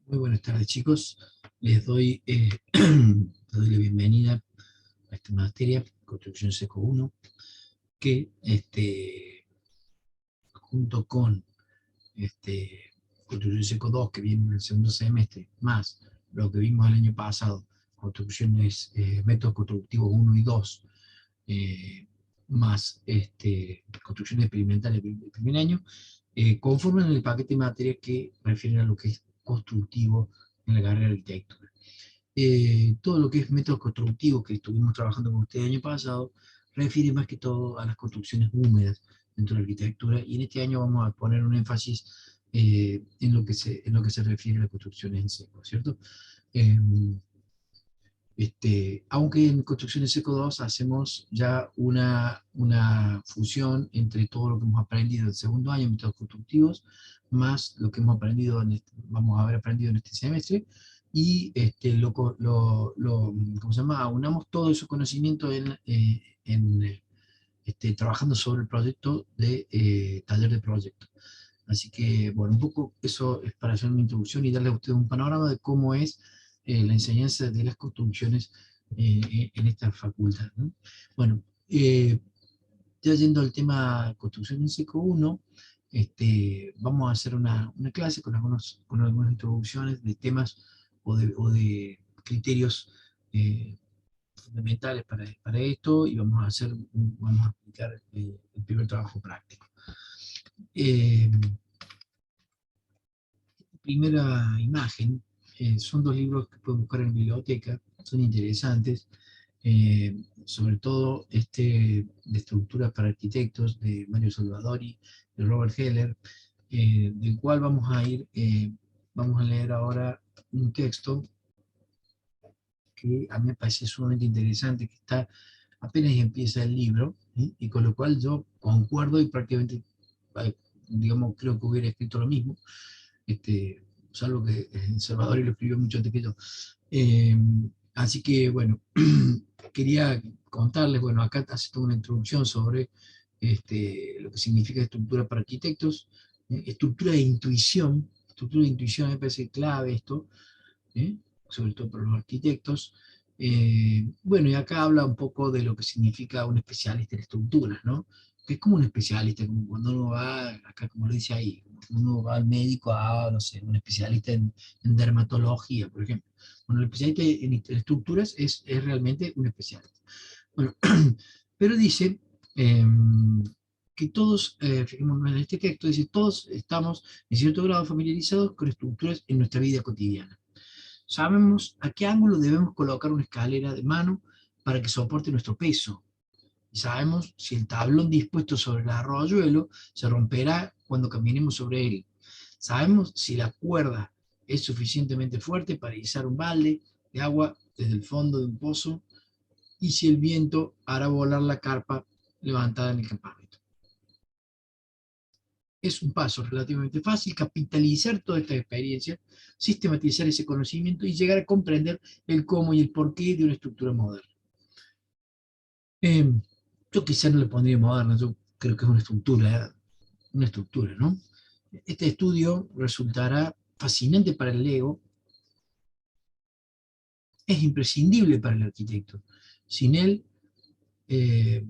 Muy buenas tardes, chicos. Les doy, les doy la bienvenida a esta materia, Construcción Seco 1, que junto con Construcción Seco 2, que viene en el segundo semestre, más lo que vimos el año pasado, construcciones, métodos constructivos 1 y 2, más construcciones experimentales del primer año, conforman el paquete de materias que refieren a lo que es constructivo en la carrera de arquitectura. Todo lo que es métodos constructivos que estuvimos trabajando con ustedes el año pasado, refiere más que todo a las construcciones húmedas dentro de la arquitectura, y en este año vamos a poner un énfasis en lo que se refiere a las construcciones en seco, ¿cierto? Eh, Aunque en Construcciones Seco 2 hacemos ya una fusión entre todo lo que hemos aprendido en el segundo año, métodos constructivos, más lo que hemos aprendido, vamos a haber aprendido en este semestre, y ¿cómo se llama? Aunamos todo ese conocimiento trabajando sobre el proyecto de taller de proyecto. Así que, bueno, un poco eso es para hacer una introducción y darle a ustedes un panorama de cómo es la enseñanza de las construcciones en esta facultad, ¿no? Bueno, ya yendo al tema construcción en seco 1, vamos a hacer una clase con algunas introducciones de temas o de criterios fundamentales para esto, y vamos a aplicar el primer trabajo práctico. Eh, Primera imagen, son dos libros que pueden buscar en la biblioteca, son interesantes, sobre todo de estructuras para arquitectos de Mario Salvadori, de Robert Heller, del cual vamos a leer ahora un texto que a mí me parece sumamente interesante, que está apenas empieza el libro, ¿sí? Y con lo cual yo concuerdo y prácticamente, digamos, creo que hubiera escrito lo mismo, salvo que Salvador lo escribió mucho antes que yo. Eh, Así que, bueno, quería contarles, bueno, acá hace toda una introducción sobre lo que significa estructura para arquitectos, estructura de intuición me parece clave esto, ¿eh? Sobre todo para los arquitectos. Bueno, y acá habla un poco de lo que significa un especialista en estructuras, ¿no? Que es como un especialista, como cuando uno va, acá como lo dice ahí, como uno va al médico a, no sé, un especialista en dermatología, por ejemplo. Bueno, el especialista en estructuras es realmente un especialista. Bueno, pero dice eh, que todos, fijémonos en este texto, dice, todos estamos en cierto grado familiarizados con estructuras en nuestra vida cotidiana. Sabemos a qué ángulo debemos colocar una escalera de mano para que soporte nuestro peso. Y sabemos si el tablón dispuesto sobre el arroyuelo se romperá cuando caminemos sobre él. Sabemos si la cuerda es suficientemente fuerte para izar un balde de agua desde el fondo de un pozo, y si el viento hará volar la carpa levantada en el campamento. Es un paso relativamente fácil capitalizar toda esta experiencia, sistematizar ese conocimiento y llegar a comprender el cómo y el porqué de una estructura moderna. Eh, yo quizá no le pondría moderna, yo creo que es una estructura, ¿no? Este estudio resultará fascinante para el ego, es imprescindible para el arquitecto. Sin él, eh,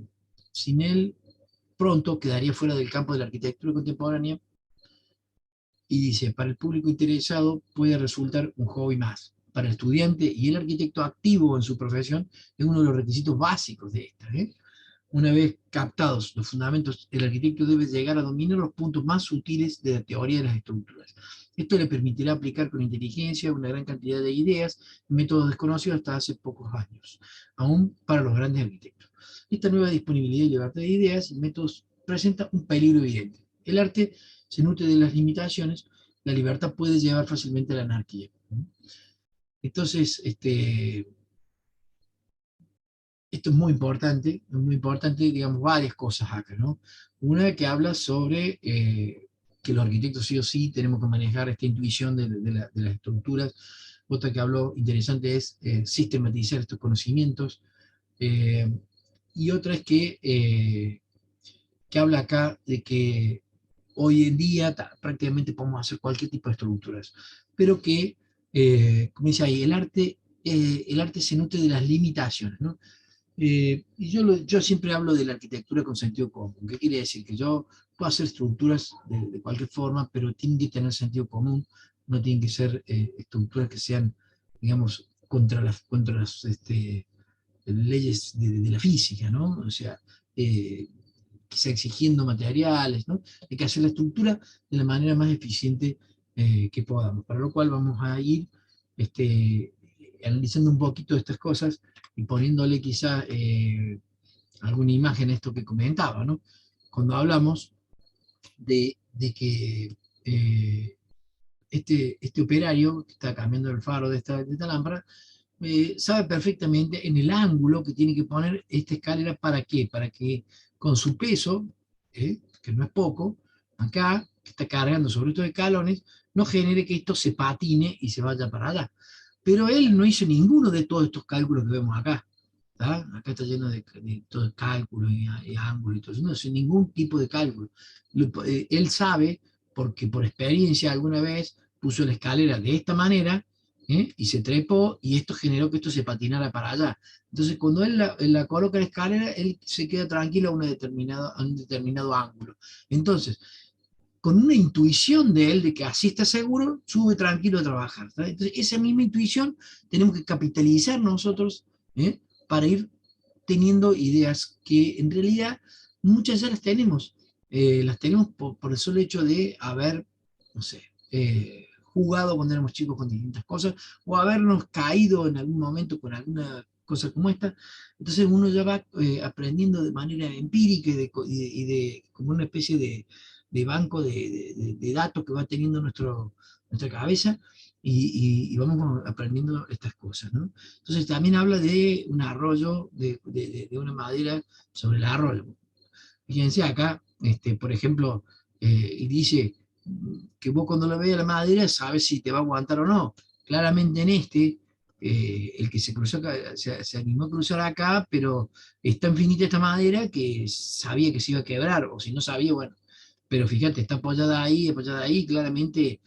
sin él pronto quedaría fuera del campo de la arquitectura contemporánea, y dice, para el público interesado puede resultar un hobby más. Para el estudiante y el arquitecto activo en su profesión es uno de los requisitos básicos de esta, ¿eh? Una vez captados los fundamentos, el arquitecto debe llegar a dominar los puntos más sutiles de la teoría de las estructuras. Esto le permitirá aplicar con inteligencia una gran cantidad de ideas y métodos desconocidos hasta hace pocos años, aún para los grandes arquitectos. Esta nueva disponibilidad y libertad de ideas y métodos presenta un peligro evidente. El arte se nutre de las limitaciones, la libertad puede llevar fácilmente a la anarquía. Entonces, esto es muy importante, digamos, varias cosas acá, ¿no? Una que habla sobre que los arquitectos sí o sí tenemos que manejar esta intuición de las estructuras. Otra que habló interesante es sistematizar estos conocimientos. Eh, y otra es que habla acá de que hoy en día prácticamente podemos hacer cualquier tipo de estructuras, pero que como dice ahí, el arte se nutre de las limitaciones, ¿no? Y yo siempre hablo de la arquitectura con sentido común. ¿Qué quiere decir? Que yo puedo hacer estructuras de cualquier forma, pero tienen que tener sentido común, no tienen que ser estructuras que sean, digamos, contra las leyes de la física, ¿no? O sea, quizá exigiendo materiales, ¿no? Hay que hacer la estructura de la manera más eficiente que podamos, para lo cual vamos a ir este, analizando un poquito estas cosas y poniéndole quizá alguna imagen a esto que comentaba, ¿no? Cuando hablamos de que este operario que está cambiando el faro de esta lámpara, sabe perfectamente en el ángulo que tiene que poner esta escalera. ¿Para qué? Para que con su peso, que no es poco, acá, que está cargando sobre estos escalones, no genere que esto se patine y se vaya para allá. Pero él no hizo ninguno de todos estos cálculos que vemos acá. ¿Tá? Acá está lleno de todo el cálculo y ángulos y todo eso. No hace ningún tipo de cálculo. Él sabe, porque por experiencia alguna vez puso la escalera de esta manera, y se trepó, y esto generó que esto se patinara para allá. Entonces, cuando él la coloca en la escalera, él se queda tranquilo a un determinado ángulo. Entonces, con una intuición de él de que así está seguro, sube tranquilo a trabajar. ¿Tá? Entonces, esa misma intuición tenemos que capitalizar nosotros, ¿eh? Para ir teniendo ideas que en realidad muchas ya las tenemos por el solo hecho de haber, no sé, jugado cuando éramos chicos con distintas cosas, o habernos caído en algún momento con alguna cosa como esta. Entonces uno ya va aprendiendo de manera empírica como una especie de banco de datos que va teniendo nuestra cabeza, y vamos aprendiendo estas cosas, ¿no? Entonces también habla de un arroyo, de una madera sobre el arroyo. Fíjense acá, por ejemplo, y dice que vos cuando lo veas la madera sabes si te va a aguantar o no. Claramente en el que se cruzó acá, se animó a cruzar acá, pero es tan finita esta madera que sabía que se iba a quebrar, o si no sabía, bueno. Pero fíjate, está apoyada ahí, claramente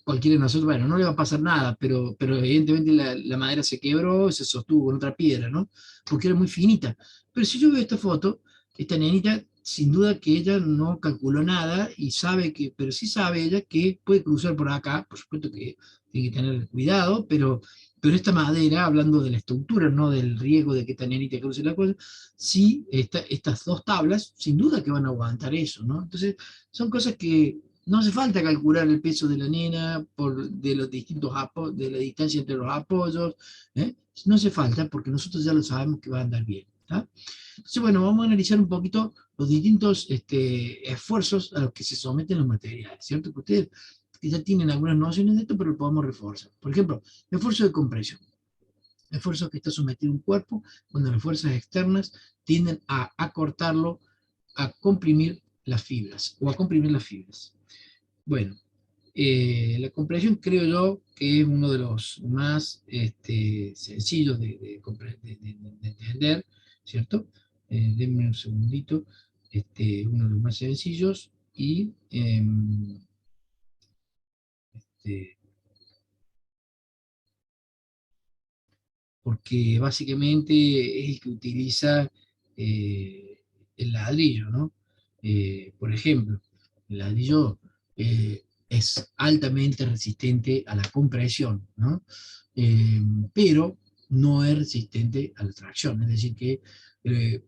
cualquiera de nosotros, bueno, no le va a pasar nada, pero evidentemente la madera se quebró, se sostuvo con otra piedra, ¿no? Porque era muy finita. Pero si yo veo esta foto, esta nenita, sin duda que ella no calculó nada y sabe que, pero sí sabe ella que puede cruzar por acá, por supuesto que tiene que tener cuidado, pero esta madera, hablando de la estructura, no del riesgo de que esta nenita cruce la cosa, sí, estas dos tablas, sin duda que van a aguantar eso, ¿no? Entonces, son cosas que no hace falta calcular el peso de la nena de los distintos de la distancia entre los apoyos, ¿eh? No hace falta porque nosotros ya lo sabemos que va a andar bien. ¿Tá? Entonces, bueno, vamos a analizar un poquito los distintos esfuerzos a los que se someten los materiales, ¿cierto? Que ustedes que ya tienen algunas nociones de esto, pero lo podemos reforzar. Por ejemplo, el esfuerzo de compresión. El esfuerzo que está sometido un cuerpo cuando las fuerzas externas tienden a acortarlo, a comprimir las fibras o a comprimir las fibras. Bueno, la compresión creo yo que es uno de los más sencillos de entender, ¿cierto? Denme un segundito. Uno de los más sencillos y este, porque básicamente es el que utiliza eh, el ladrillo, ¿no? Por ejemplo, el ladrillo es altamente resistente a la compresión, ¿no? Pero no es resistente a la tracción, es decir, que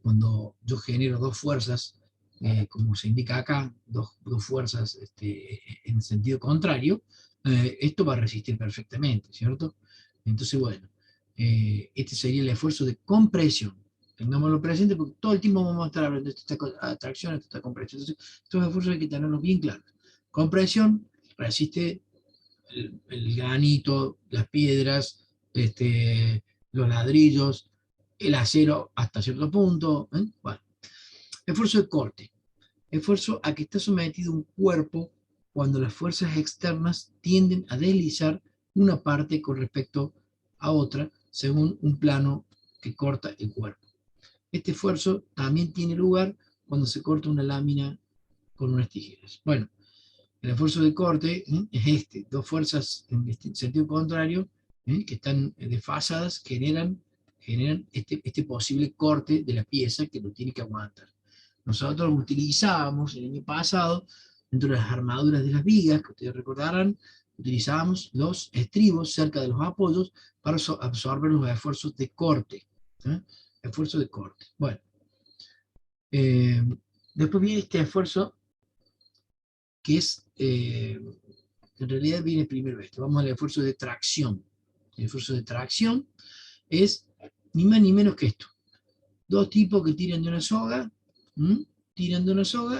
cuando yo genero dos fuerzas, como se indica acá, dos fuerzas en sentido contrario, esto va a resistir perfectamente, ¿cierto? Entonces, bueno, este sería el esfuerzo de compresión. Tengámoslo presente porque todo el tiempo vamos a estar hablando de esta atracción, de esta compresión. Entonces, estos esfuerzos hay que tenerlos bien claros. Compresión resiste el granito, las piedras, los ladrillos, el acero hasta cierto punto. Bueno, esfuerzo de corte. Esfuerzo a que está sometido un cuerpo cuando las fuerzas externas tienden a deslizar una parte con respecto a otra según un plano que corta el cuerpo. Este esfuerzo también tiene lugar cuando se corta una lámina con unas tijeras. Bueno, El esfuerzo de corte es este, dos fuerzas en sentido contrario que están desfasadas generan este posible corte de la pieza que lo tiene que aguantar. Nosotros utilizábamos el año pasado, dentro de las armaduras de las vigas, que ustedes recordarán, utilizábamos los estribos cerca de los apoyos para absorber los esfuerzos de corte. ¿eh? Esfuerzo de corte. Bueno, eh, después viene este esfuerzo que es, en realidad viene primero esto. Vamos al esfuerzo de tracción. El esfuerzo de tracción es ni más ni menos que esto. Dos tipos que tiran de una soga,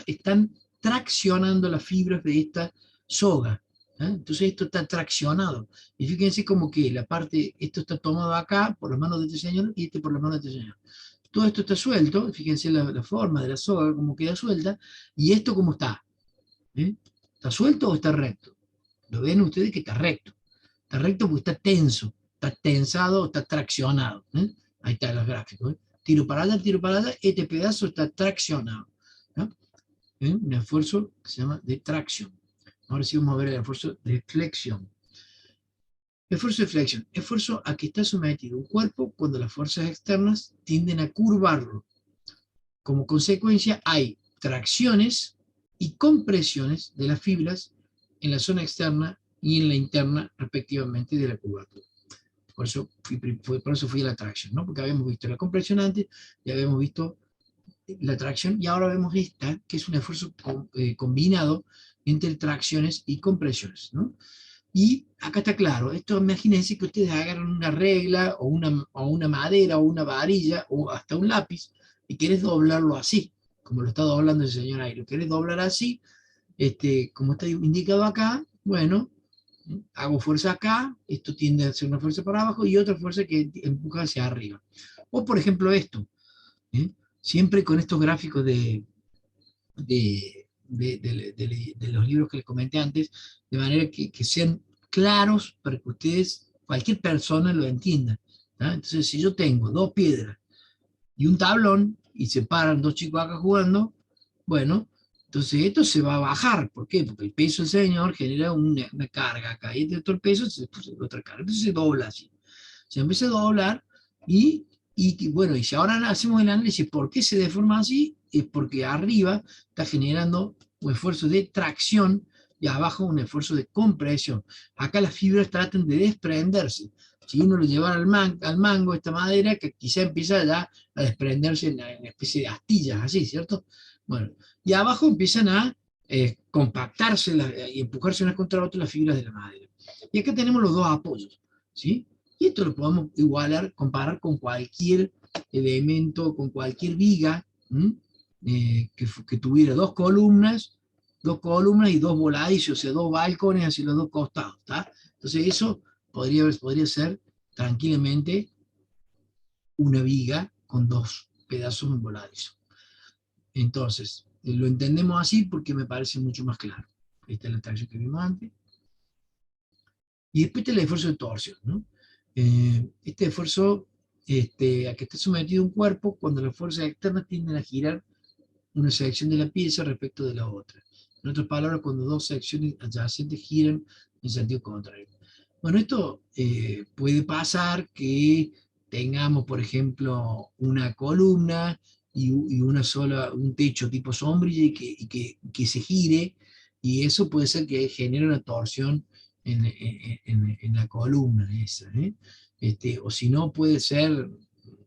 están traccionando las fibras de esta soga. Entonces esto está traccionado. Y fíjense como que la parte, esto está tomado acá por las manos de este señor y este por las manos de este señor. Todo esto está suelto, fíjense la forma de la soga, como queda suelta, y esto como está. ¿Está suelto o está recto? Lo ven ustedes que está recto. Está recto porque está tenso, está tensado, está traccionado. Ahí están los gráficos. Tiro para allá, este pedazo está traccionado. ¿no? Un esfuerzo que se llama de tracción. Ahora sí vamos a ver el esfuerzo de flexión. Esfuerzo de flexión. Esfuerzo a que está sometido un cuerpo cuando las fuerzas externas tienden a curvarlo. Como consecuencia hay tracciones y compresiones de las fibras en la zona externa y en la interna, respectivamente, de la curvatura. Por eso fui a la tracción, ¿no? Porque habíamos visto la compresión antes, ya habíamos visto la tracción, y ahora vemos esta, que es un esfuerzo combinado entre tracciones y compresiones, ¿no? Y acá está claro, esto imagínense que ustedes agarran una regla, o una madera, o una varilla, o hasta un lápiz, y quieres doblarlo así, como lo está doblando el señor ahí, lo querés doblar así, como está indicado acá, bueno, hago fuerza acá, esto tiende a ser una fuerza para abajo y otra fuerza que empuja hacia arriba. O por ejemplo esto, ¿eh? Siempre con estos gráficos de los libros que les comenté antes, de manera que sean claros para que ustedes, cualquier persona lo entienda. Entonces, si yo tengo dos piedras y un tablón, y se paran dos chicos acá jugando, bueno, entonces esto se va a bajar. ¿Por qué? Porque el peso del señor genera una carga acá, y de todo el peso se puso otra carga. Entonces se dobla así. Se empieza a doblar bueno, y si ahora hacemos el análisis, ¿por qué se deforma así? Es porque arriba está generando un esfuerzo de tracción y abajo un esfuerzo de compresión. Acá las fibras tratan de desprenderse. Si uno lo llevara al mango, esta madera, que quizá empieza ya a desprenderse en una especie de astillas, así, ¿cierto? Bueno, y abajo empiezan a compactarse y empujarse unas contra otras las fibras de la madera. Y acá tenemos los dos apoyos, ¿sí? Y esto lo podemos igualar, comparar con cualquier elemento, con cualquier viga que tuviera dos columnas y dos voladizos, o sea, dos balcones hacia los dos costados. ¿Tá? Entonces eso podría ser tranquilamente una viga con dos pedazos en voladizo. Entonces, lo entendemos así porque me parece mucho más claro. Esta es la tracción que vimos antes. Y después está el esfuerzo de torsión, ¿no? Este esfuerzo a que está sometido un cuerpo cuando las fuerzas externas tienden a girar una sección de la pieza respecto de la otra. En otras palabras, cuando dos secciones adyacentes giran en sentido contrario. Bueno, esto puede pasar que tengamos, por ejemplo, una columna y un techo tipo sombrilla y que se gire, y eso puede ser que genere una torsión en la columna esa. O si no, puede ser,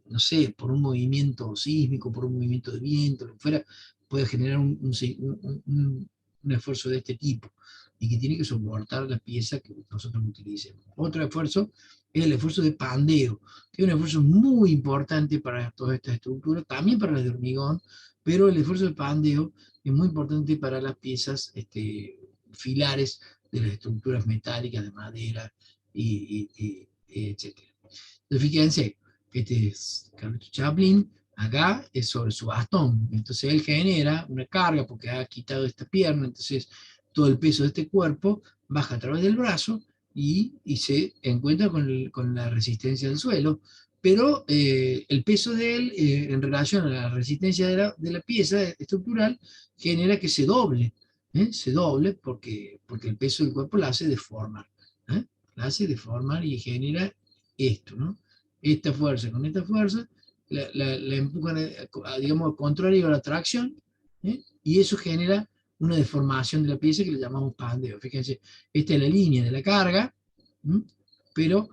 no sé, por un movimiento sísmico, por un movimiento de viento, lo que fuera, puede generar un esfuerzo de este tipo y que tiene que soportar la pieza que nosotros utilicemos. Otro esfuerzo es el esfuerzo de pandeo, que es un esfuerzo muy importante para todas estas estructuras, también para las de hormigón, pero el esfuerzo de pandeo es muy importante para las piezas filares de las estructuras metálicas, de madera, etc. Entonces, fíjense, este es Carlos Chaplin, acá es sobre su bastón, entonces él genera una carga porque ha quitado esta pierna, entonces todo el peso de este cuerpo baja a través del brazo y se encuentra con la resistencia del suelo, pero el peso de él en relación a la resistencia de la pieza estructural genera que se doble. se doble porque el peso del cuerpo la hace deformar. ¿Eh? La hace deformar y genera esto, ¿no? Esta fuerza con esta fuerza la empujan, digamos, al contrario a la tracción, y eso genera una deformación de la pieza que le llamamos pandeo. Fíjense, esta es la línea de la carga, ¿m? Pero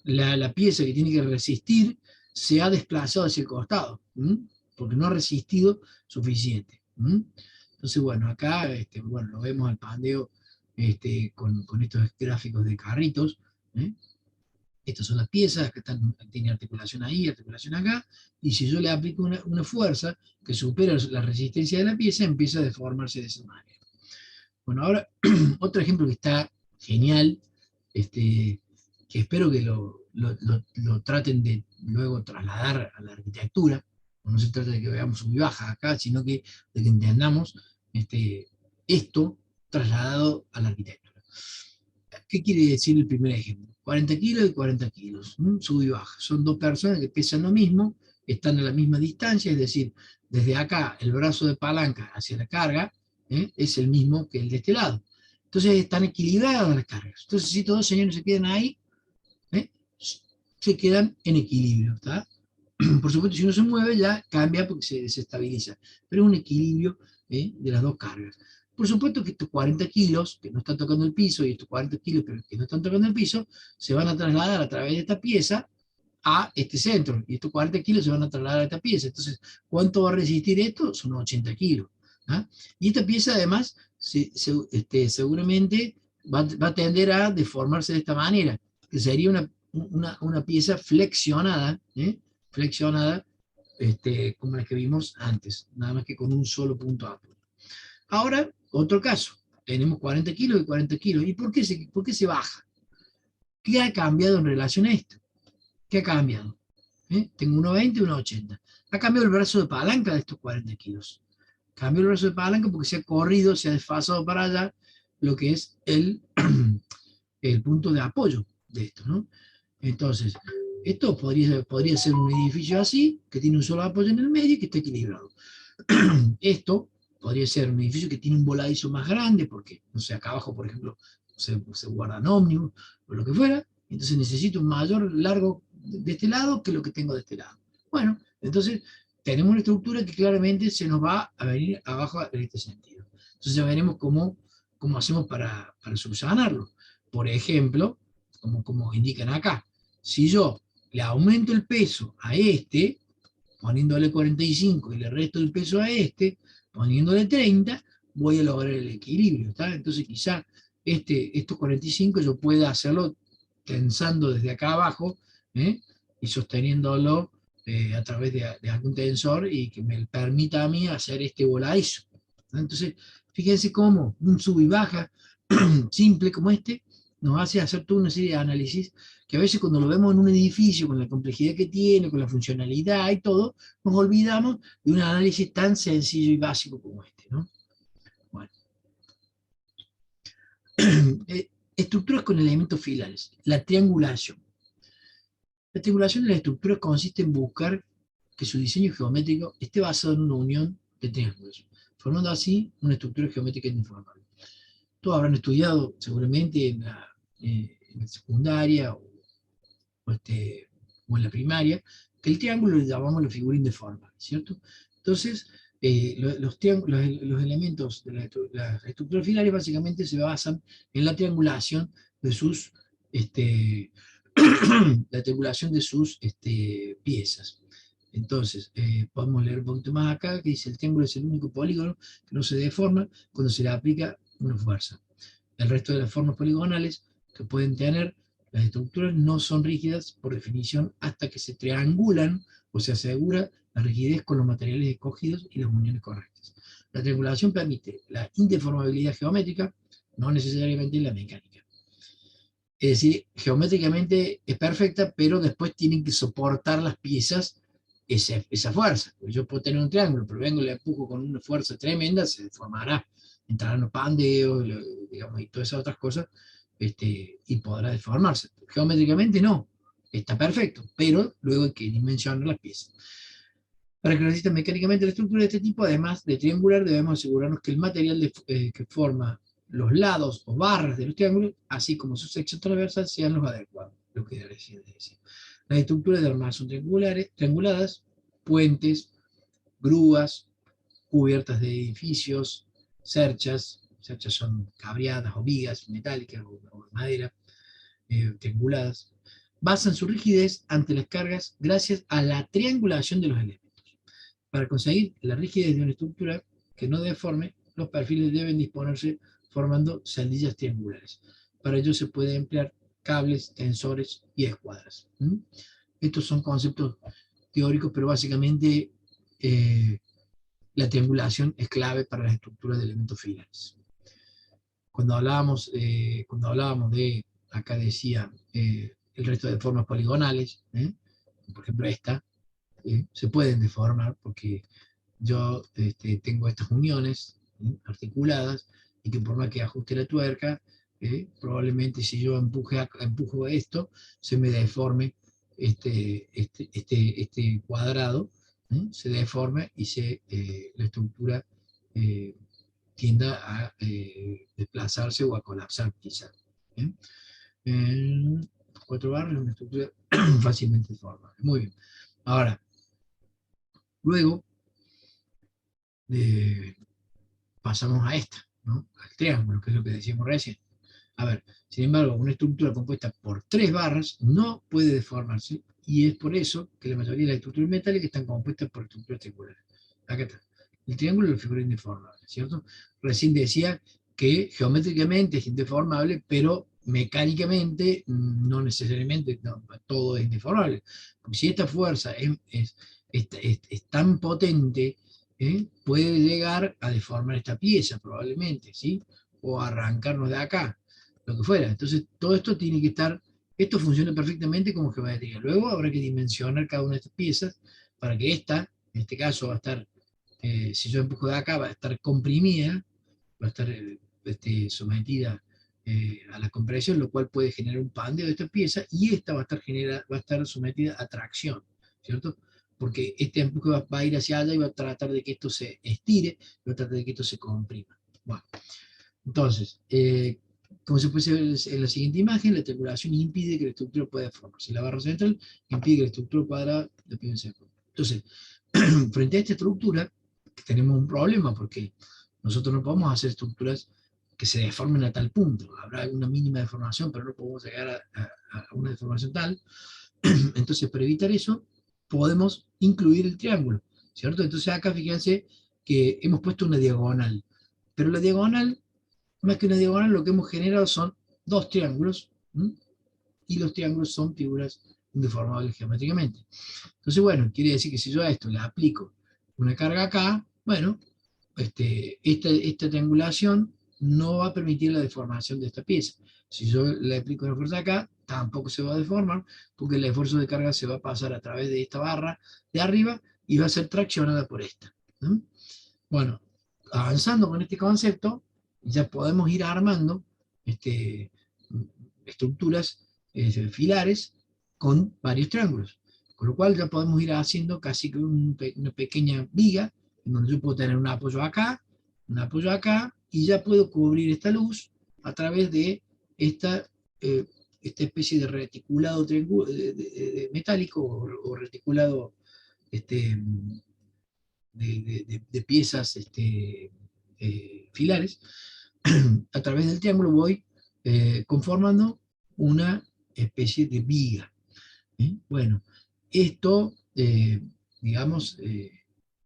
la pieza que tiene que resistir se ha desplazado hacia el costado, porque no ha resistido suficiente. Entonces, bueno, acá bueno, lo vemos al pandeo con estos gráficos de carritos. ¿eh? Estas son las piezas que tienen articulación ahí, articulación acá, y si yo le aplico una fuerza que supera la resistencia de la pieza, empieza a deformarse de esa manera. Bueno, ahora otro ejemplo que está genial, que espero que lo traten de luego trasladar a la arquitectura. No se trata de que veamos sub y baja acá, sino que de que entendamos esto trasladado a la arquitectura. ¿Qué quiere decir el primer ejemplo? 40 kilos y 40 kilos, sub y baja. Son dos personas que pesan lo mismo, están a la misma distancia, es decir, desde acá el brazo de palanca hacia la carga es el mismo que el de este lado. Entonces están equilibradas las cargas. Entonces si todos los señores se quedan ahí, ¿eh? se quedan en equilibrio. ¿Está? Por supuesto, si uno se mueve ya cambia porque se desestabiliza, pero es un equilibrio de las dos cargas. Por supuesto que estos 40 kilos que no están tocando el piso y estos 40 kilos que no están tocando el piso se van a trasladar a través de esta pieza a este centro, y estos 40 kilos se van a trasladar a esta pieza. Entonces, ¿cuánto va a resistir esto? Son 80 kilos. ¿Ah? Y esta pieza además seguramente va a tender a deformarse de esta manera, que sería una pieza flexionada, flexionada como la que vimos antes, nada más que con un solo punto de apoyo. Ahora, otro caso, tenemos 40 kilos y 40 kilos. ¿Y por qué se baja? ¿Qué ha cambiado en relación a esto? ¿Qué ha cambiado? Tengo 1,20 y 1,80. Ha cambiado el brazo de palanca de estos 40 kilos. Cambió el brazo de palanca porque se ha corrido, se ha desfasado para allá lo que es el punto de apoyo de esto, ¿no? Entonces, esto podría ser un edificio así, que tiene un solo apoyo en el medio y que está equilibrado. Esto podría ser un edificio que tiene un voladizo más grande, porque, no sé, acá abajo, por ejemplo, se guardan ómnibus o lo que fuera, entonces necesito un mayor largo de este lado que lo que tengo de este lado. Bueno, entonces tenemos una estructura que claramente se nos va a venir abajo en este sentido. Entonces ya veremos cómo hacemos para subsanarlo. Por ejemplo, como indican acá, si yo le aumento el peso a poniéndole 45 y le resto el peso a poniéndole 30, voy a lograr el equilibrio. ¿Está? Entonces quizá estos 45 yo pueda hacerlo tensando desde acá abajo y sosteniéndolo a través de algún tensor y que me permita a mí hacer este voladizo. ¿No? Entonces, fíjense cómo un sub y baja simple como nos hace hacer toda una serie de análisis que a veces cuando lo vemos en un edificio, con la complejidad que tiene, con la funcionalidad y todo, nos olvidamos de un análisis tan sencillo y básico como ¿no? Bueno. Estructuras con elementos filares. La triangulación. La triangulación de las estructuras consiste en buscar que su diseño geométrico esté basado en una unión de triángulos, formando así una estructura geométrica uniforme. Todos habrán estudiado seguramente en la secundaria o en la primaria, que el triángulo le llamamos la figurín de forma, ¿cierto? Entonces, los elementos de las estructuras filares básicamente se basan en la triangulación de sus, la triangulación de sus piezas. Entonces, podemos leer un poquito más acá, que dice: el triángulo es el único polígono que no se deforma cuando se le aplica una fuerza. El resto de las formas poligonales que pueden tener las estructuras no son rígidas por definición hasta que se triangulan o se asegura la rigidez con los materiales escogidos y las uniones correctas. La triangulación permite la indeformabilidad geométrica, no necesariamente la mecánica. Es decir, geométricamente es perfecta, pero después tienen que soportar las piezas esa fuerza. Yo puedo tener un triángulo, pero vengo y le empujo con una fuerza tremenda, se deformará, entrarán los pandeos, digamos, y todas esas otras cosas, y podrá deformarse. Geométricamente no, está perfecto, pero luego hay que dimensionar las piezas. Para que resista mecánicamente la estructura de este tipo, además de triangular, debemos asegurarnos que el material que forma los lados o barras de los triángulos, así como su sección transversal, sean los adecuados. Lo que decía. Las estructuras de armadas son trianguladas, puentes, grúas, cubiertas de edificios, cerchas son cabreadas o vigas metálicas o de madera, trianguladas, basan su rigidez ante las cargas gracias a la triangulación de los elementos. Para conseguir la rigidez de una estructura que no deforme, los perfiles deben disponerse formando celdillas triangulares. Para ello se puede emplear cables, tensores y escuadras. Estos son conceptos teóricos, pero básicamente la triangulación es clave para las estructuras de elementos filares. Cuando hablábamos de, acá decía, el resto de formas poligonales, por ejemplo esta, se pueden deformar porque yo tengo estas uniones articuladas y que por más que ajuste la tuerca, probablemente si yo empujo esto, se me deforme este cuadrado, se deforme y la estructura tienda a desplazarse o a colapsar quizás. Cuatro barras, una estructura fácilmente deformable. Muy bien. Ahora, luego pasamos a esta, ¿no? Al triángulo, que es lo que decíamos recién. A ver, sin embargo, una estructura compuesta por tres barras no puede deformarse, y es por eso que la mayoría de las estructuras metálicas están compuestas por estructuras triangulares. Acá está. El triángulo es la figura indeformable, ¿cierto? Recién decía que geométricamente es indeformable, pero mecánicamente no necesariamente todo es indeformable. Porque si esta fuerza es tan potente, puede llegar a deformar esta pieza probablemente, ¿sí? O arrancarnos de acá, lo que fuera. Entonces, todo esto tiene que estar, esto funciona perfectamente como geometría. Luego habrá que dimensionar cada una de estas piezas para que esta, en este caso, va a estar, si yo empujo de acá, va a estar comprimida, va a estar sometida a la compresión, lo cual puede generar un pandeo de esta pieza, y esta va a estar sometida a tracción, ¿cierto? Porque este empuje va a ir hacia allá y va a tratar de que esto se estire, va a tratar de que esto se comprima. Bueno, entonces, como se puede ver en la siguiente imagen, la triangulación impide que la estructura pueda formarse. La barra central impide que la estructura cuadrada de pie se forme. Entonces, frente a esta estructura, tenemos un problema porque nosotros no podemos hacer estructuras que se deformen a tal punto. Habrá una mínima deformación, pero no podemos llegar a una deformación tal. Entonces, para evitar eso, podemos incluir el triángulo, ¿cierto? Entonces acá fíjense que hemos puesto una diagonal, pero la diagonal, más que una diagonal, lo que hemos generado son dos triángulos, y los triángulos son figuras indeformables geométricamente. Entonces, bueno, quiere decir que si yo a esto le aplico una carga acá, bueno, esta triangulación no va a permitir la deformación de esta pieza. Si yo le aplico una fuerza acá, tampoco se va a deformar, porque el esfuerzo de carga se va a pasar a través de esta barra de arriba y va a ser traccionada por esta. Bueno, avanzando con este concepto, ya podemos ir armando estructuras filares con varios triángulos. Con lo cual ya podemos ir haciendo casi que una pequeña viga, en donde yo puedo tener un apoyo acá, y ya puedo cubrir esta luz a través de esta, eh, esta especie de reticulado metálico o reticulado este, de piezas filares. A través del triángulo voy conformando una especie de viga. Bueno, esto, digamos,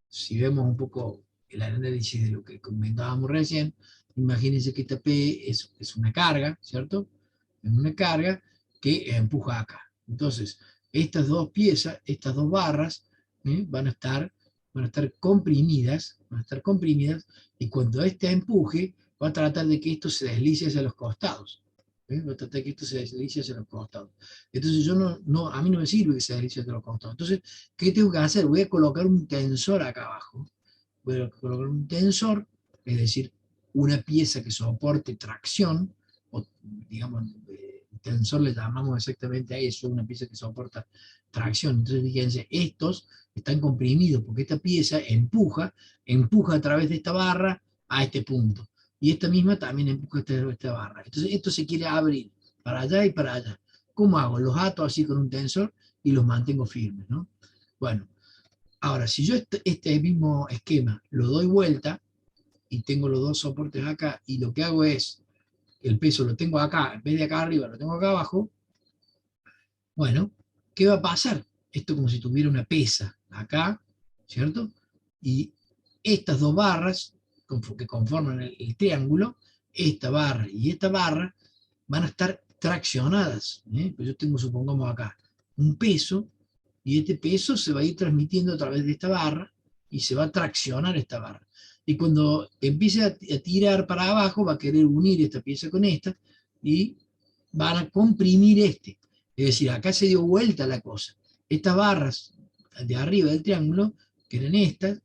si vemos un poco el análisis de lo que comentábamos recién, imagínense que esta P es una carga, ¿cierto? Es una carga que empuja acá. Entonces, estas dos piezas, estas dos barras, van a estar comprimidas, y cuando este empuje, va a tratar de que esto se deslice hacia los costados. Va a tratar de que esto se deslice hacia los costados. Entonces a mí no me sirve que se deslice hacia los costados. Entonces, ¿qué tengo que hacer? Voy a colocar un tensor acá abajo. Voy a colocar un tensor, es decir, una pieza que soporte tracción, o digamos, tensor le llamamos exactamente a eso, una pieza que soporta tracción. Entonces fíjense, estos están comprimidos porque esta pieza empuja a través de esta barra a este punto. Y esta misma también empuja esta barra. Entonces esto se quiere abrir para allá y para allá. ¿Cómo hago? Los ato así con un tensor y los mantengo firmes, ¿no? Bueno, ahora, si yo este mismo esquema lo doy vuelta y tengo los dos soportes acá y lo que hago es, el peso lo tengo acá, en vez de acá arriba lo tengo acá abajo, bueno, ¿qué va a pasar? Esto como si tuviera una pesa acá, ¿cierto? Y estas dos barras que conforman el triángulo, esta barra y esta barra, van a estar traccionadas. Pues yo tengo, supongamos acá, un peso, y este peso se va a ir transmitiendo a través de esta barra, y se va a traccionar esta barra. Y cuando empiece a tirar para abajo, va a querer unir esta pieza con esta, y van a comprimir este. Es decir, acá se dio vuelta la cosa. Estas barras de arriba del triángulo, que eran estas,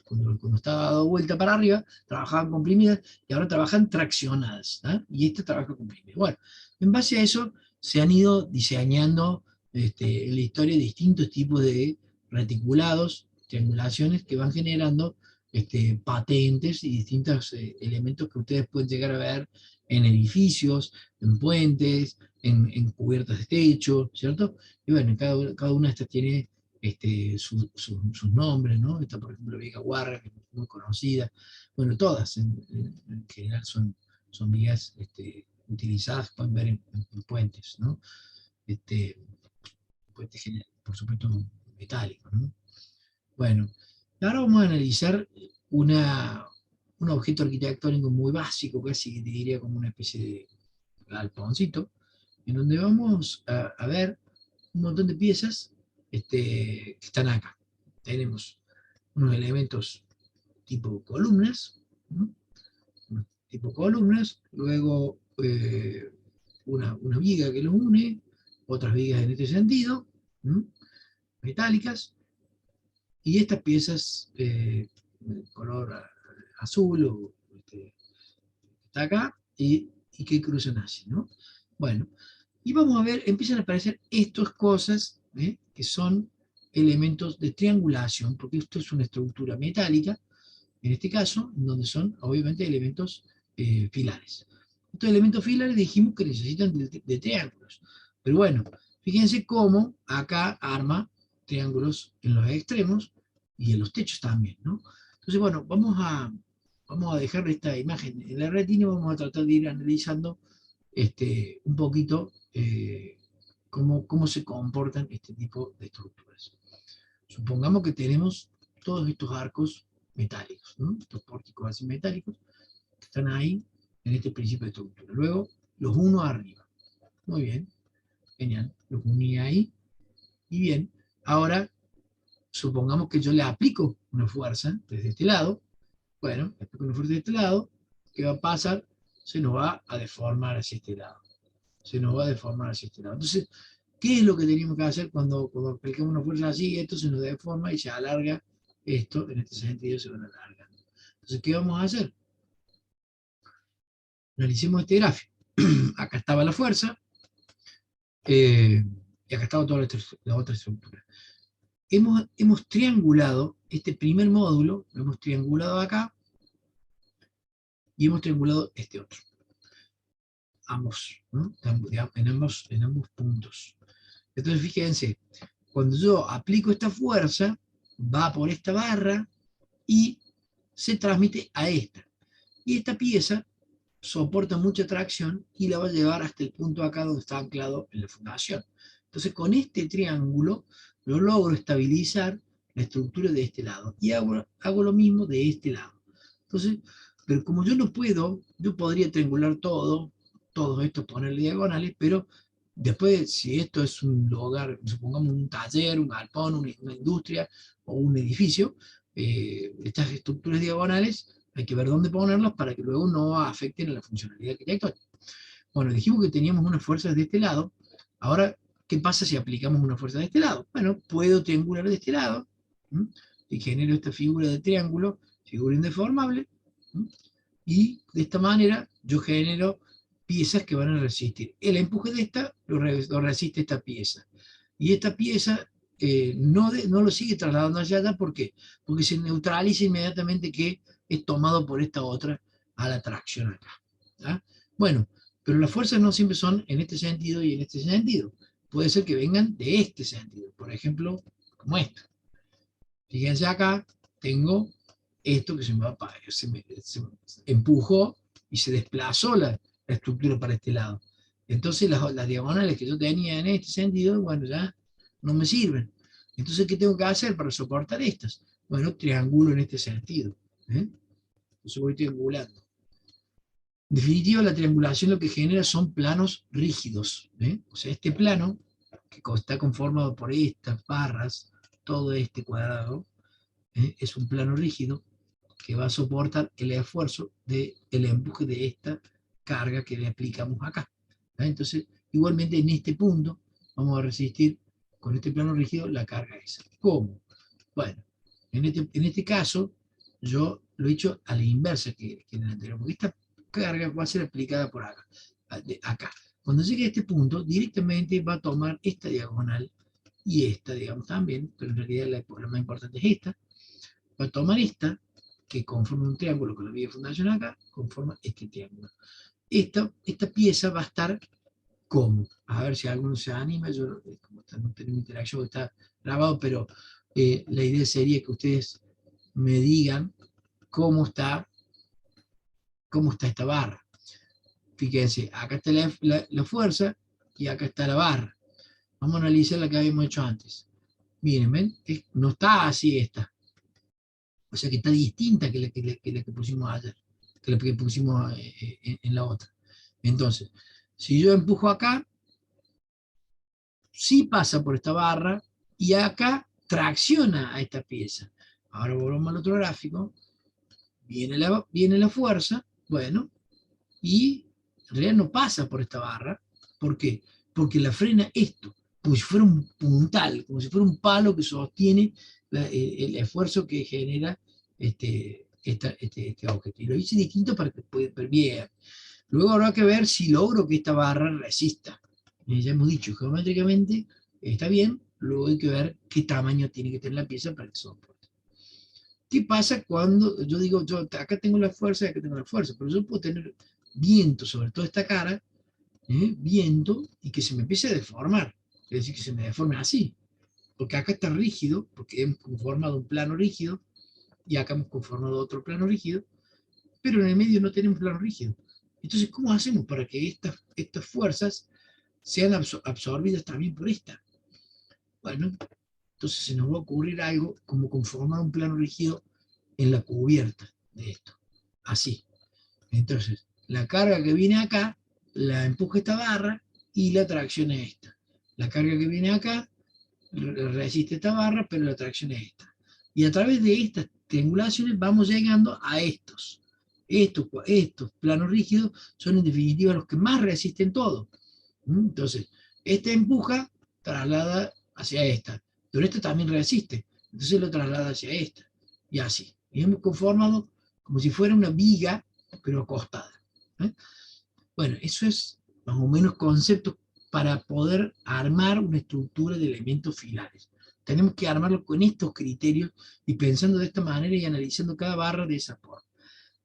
cuando estaba dado vuelta para arriba, trabajaban comprimidas y ahora trabajan traccionadas. Y esta trabaja comprimida. Bueno, en base a eso se han ido diseñando en la historia distintos tipos de reticulados, triangulaciones que van generando patentes y distintos elementos que ustedes pueden llegar a ver en edificios, en puentes, en cubiertas de techo, ¿cierto? Y bueno, cada una de estas tiene sus nombres, ¿no? Esta, por ejemplo, Viga Guarra, que es muy conocida. Bueno, todas en general son vigas utilizadas, pueden ver en puentes, ¿no? Puentes, por supuesto, metálicos, ¿no? Bueno, ahora vamos a analizar un objeto arquitectónico muy básico, casi que te diría como una especie de galponcito, en donde vamos a ver un montón de piezas que están acá. Tenemos unos elementos tipo columnas, ¿no? Tipo columnas, luego una viga que los une, otras vigas en este sentido, ¿no? Metálicas, y estas piezas color azul o está acá y que cruzan así, ¿no? Bueno, y vamos a ver, empiezan a aparecer estas cosas que son elementos de triangulación, porque esto es una estructura metálica, en este caso, donde son obviamente elementos filares. Estos elementos filares dijimos que necesitan de triángulos, pero bueno, fíjense cómo acá arma triángulos en los extremos y en los techos también, ¿no? Entonces, bueno, vamos a dejar esta imagen en la retina y vamos a tratar de ir analizando un poquito cómo se comportan este tipo de estructuras. Supongamos que tenemos todos estos arcos metálicos, ¿no? Estos pórticos así metálicos que están ahí en este principio de estructura. Luego los uno arriba. Muy bien, genial. Los uní ahí. Y bien, ahora supongamos que yo le aplico una fuerza desde este lado. Bueno, le aplico una fuerza de este lado. ¿Qué va a pasar? Se nos va a deformar hacia este lado. Se nos va a deformar hacia este lado. Entonces, ¿qué es lo que tenemos que hacer cuando aplicamos una fuerza así? Esto se nos deforma y se alarga. Esto, en este sentido, se van alargando. Entonces, ¿qué vamos a hacer? Analicemos este gráfico. Acá estaba la fuerza, y acá estaba toda la otra estructura. Hemos triangulado este primer módulo, lo hemos triangulado acá, y hemos triangulado este otro. Ambos, ¿no? En ambos puntos. Entonces, fíjense, cuando yo aplico esta fuerza, va por esta barra y se transmite a esta. Y esta pieza soporta mucha tracción y la va a llevar hasta el punto acá donde está anclado en la fundación. Entonces, con este triángulo, yo logro estabilizar la estructura de este lado. Y hago lo mismo de este lado. Entonces, pero como yo no puedo, yo podría triangular todo esto, ponerle diagonales, pero después, si esto es un lugar, supongamos un taller, un galpón, una industria o un edificio, estas estructuras diagonales hay que ver dónde ponerlas para que luego no afecten a la funcionalidad arquitectónica. Bueno, dijimos que teníamos unas fuerzas de este lado. Ahora, ¿qué pasa si aplicamos una fuerza de este lado? Bueno, puedo triangular de este lado, ¿m? Y genero esta figura de triángulo, figura indeformable, ¿m? Y de esta manera yo genero piezas que van a resistir. El empuje de esta lo resiste esta pieza. Y esta pieza no lo sigue trasladando hacia allá. ¿Por qué? Porque se neutraliza inmediatamente que es tomado por esta otra a la tracción acá. ¿Tá? Bueno, pero las fuerzas no siempre son en este sentido y en este sentido. Puede ser que vengan de este sentido. Por ejemplo, como esta. Fíjense acá, tengo esto que se empujó y se desplazó la estructura para este lado. Entonces las diagonales que yo tenía en este sentido, bueno, ya no me sirven. Entonces, ¿qué tengo que hacer para soportar estas? Bueno, triangulo en este sentido. Entonces voy triangulando. En definitiva, la triangulación lo que genera son planos rígidos. O sea, este plano, que está conformado por estas barras, todo este cuadrado, es un plano rígido que va a soportar el esfuerzo del empuje de esta carga que le aplicamos acá. Entonces, igualmente en este punto vamos a resistir con este plano rígido la carga esa. ¿Cómo? Bueno, en este caso yo lo he hecho a la inversa que en el anterior, porque esta carga va a ser aplicada por acá. Acá. Cuando llegue a este punto, directamente va a tomar esta diagonal y esta, digamos, también, pero en realidad la más importante es esta. Va a tomar esta, que conforma un triángulo con la vía de fundación acá, conforma este triángulo. Esta pieza va a estar como, a ver si alguno se anima, yo como no tenemos interacción, está grabado, pero la idea sería que ustedes me digan cómo está esta barra. Fíjense, acá está la fuerza y acá está la barra. Vamos a analizar la que habíamos hecho antes. Miren, ¿ven? No está así esta. O sea que está distinta que la que pusimos ayer, que la que pusimos en la otra. Entonces, si yo empujo acá, sí pasa por esta barra y acá tracciona a esta pieza. Ahora volvemos al otro gráfico. Viene la fuerza, bueno, y en realidad no pasa por esta barra. ¿Por qué? Porque la frena esto, como si fuera un puntal, como si fuera un palo que sostiene el esfuerzo que genera este objeto. Y lo hice distinto para que pueda ver. Luego habrá que ver si logro que esta barra resista. Ya hemos dicho, geométricamente está bien, luego hay que ver qué tamaño tiene que tener la pieza para que soporte. ¿Qué pasa cuando yo digo, yo acá tengo la fuerza y acá tengo la fuerza? Pero yo puedo tener viento sobre toda esta cara, viento, y que se me empiece a deformar. Es decir, que se me deforme así. Porque acá está rígido, porque hemos conformado un plano rígido, y acá hemos conformado otro plano rígido, pero en el medio no tenemos plano rígido. Entonces, ¿cómo hacemos para que estas fuerzas sean absorbidas también por esta? Bueno, entonces se nos va a ocurrir algo como conformar un plano rígido en la cubierta de esto. Así. Entonces, la carga que viene acá, la empuja esta barra y la tracciona esta. La carga que viene acá, resiste esta barra, pero la tracción es esta. Y a través de estas triangulaciones vamos llegando a estos. Estos planos rígidos son en definitiva los que más resisten todo. Entonces, esta empuja, traslada hacia esta, pero esta también resiste, entonces lo traslada hacia esta, y así. Y hemos conformado como si fuera una viga, pero acostada. Bueno, eso es más o menos conceptos para poder armar una estructura de elementos filares. Tenemos que armarlo con estos criterios y pensando de esta manera y analizando cada barra de esa forma.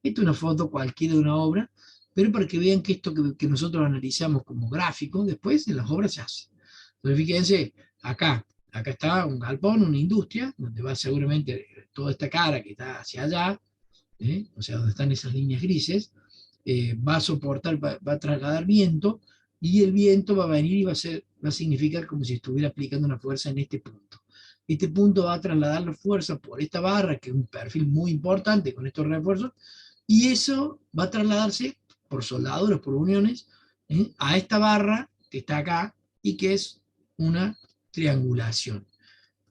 Esta es una foto cualquiera de una obra, pero para que vean que esto que nosotros analizamos como gráfico, después en las obras se hace. Entonces fíjense, acá está un galpón, una industria, donde va seguramente toda esta cara que está hacia allá, o sea, donde están esas líneas grises, va a soportar, va a trasladar viento, y el viento va a venir y va a significar como si estuviera aplicando una fuerza en este punto. Este punto va a trasladar la fuerza por esta barra, que es un perfil muy importante con estos refuerzos, y eso va a trasladarse por soldaduras, por uniones, a esta barra que está acá y que es una triangulación.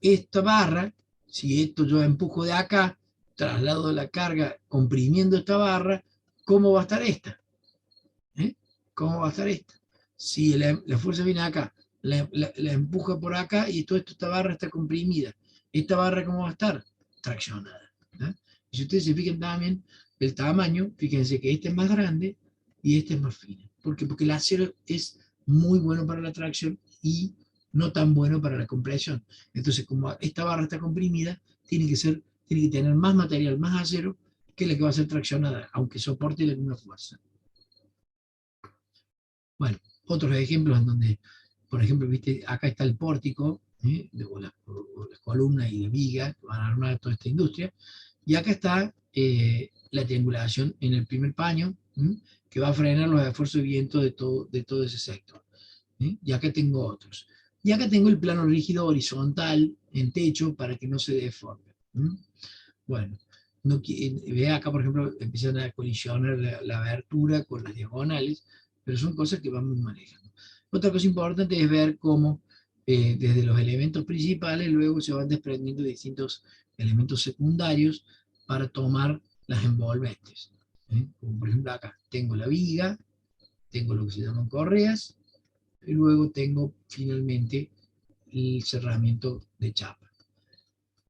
Esta barra, si esto yo empujo de acá, traslado la carga comprimiendo esta barra, ¿cómo va a estar esta? ¿Cómo va a estar esta? Si la fuerza viene acá, la empuja por acá y todo esto, esta barra está comprimida. ¿Esta barra cómo va a estar? Traccionada. Y si ustedes se fijan también el tamaño, fíjense que este es más grande y esta es más fina. ¿Por qué? Porque el acero es muy bueno para la tracción y no tan bueno para la compresión. Entonces, como esta barra está comprimida, tiene que tener más material, más acero, que la que va a ser traccionada, aunque soporte la misma fuerza. Bueno, otros ejemplos en donde, por ejemplo, viste, acá está el pórtico, o las columnas y la viga que van a armar toda esta industria, y acá está la triangulación en el primer paño, que va a frenar los esfuerzos de viento de todo ese sector. Y acá tengo otros. Y acá tengo el plano rígido horizontal en techo para que no se deforme. Bueno, no, ve acá, por ejemplo, empiezan a colisionar la abertura con las diagonales, pero son cosas que vamos manejando. Otra cosa importante es ver cómo desde los elementos principales luego se van desprendiendo distintos elementos secundarios para tomar las envolventes. Como por ejemplo acá tengo la viga, tengo lo que se llaman correas, y luego tengo finalmente el cerramiento de chapa.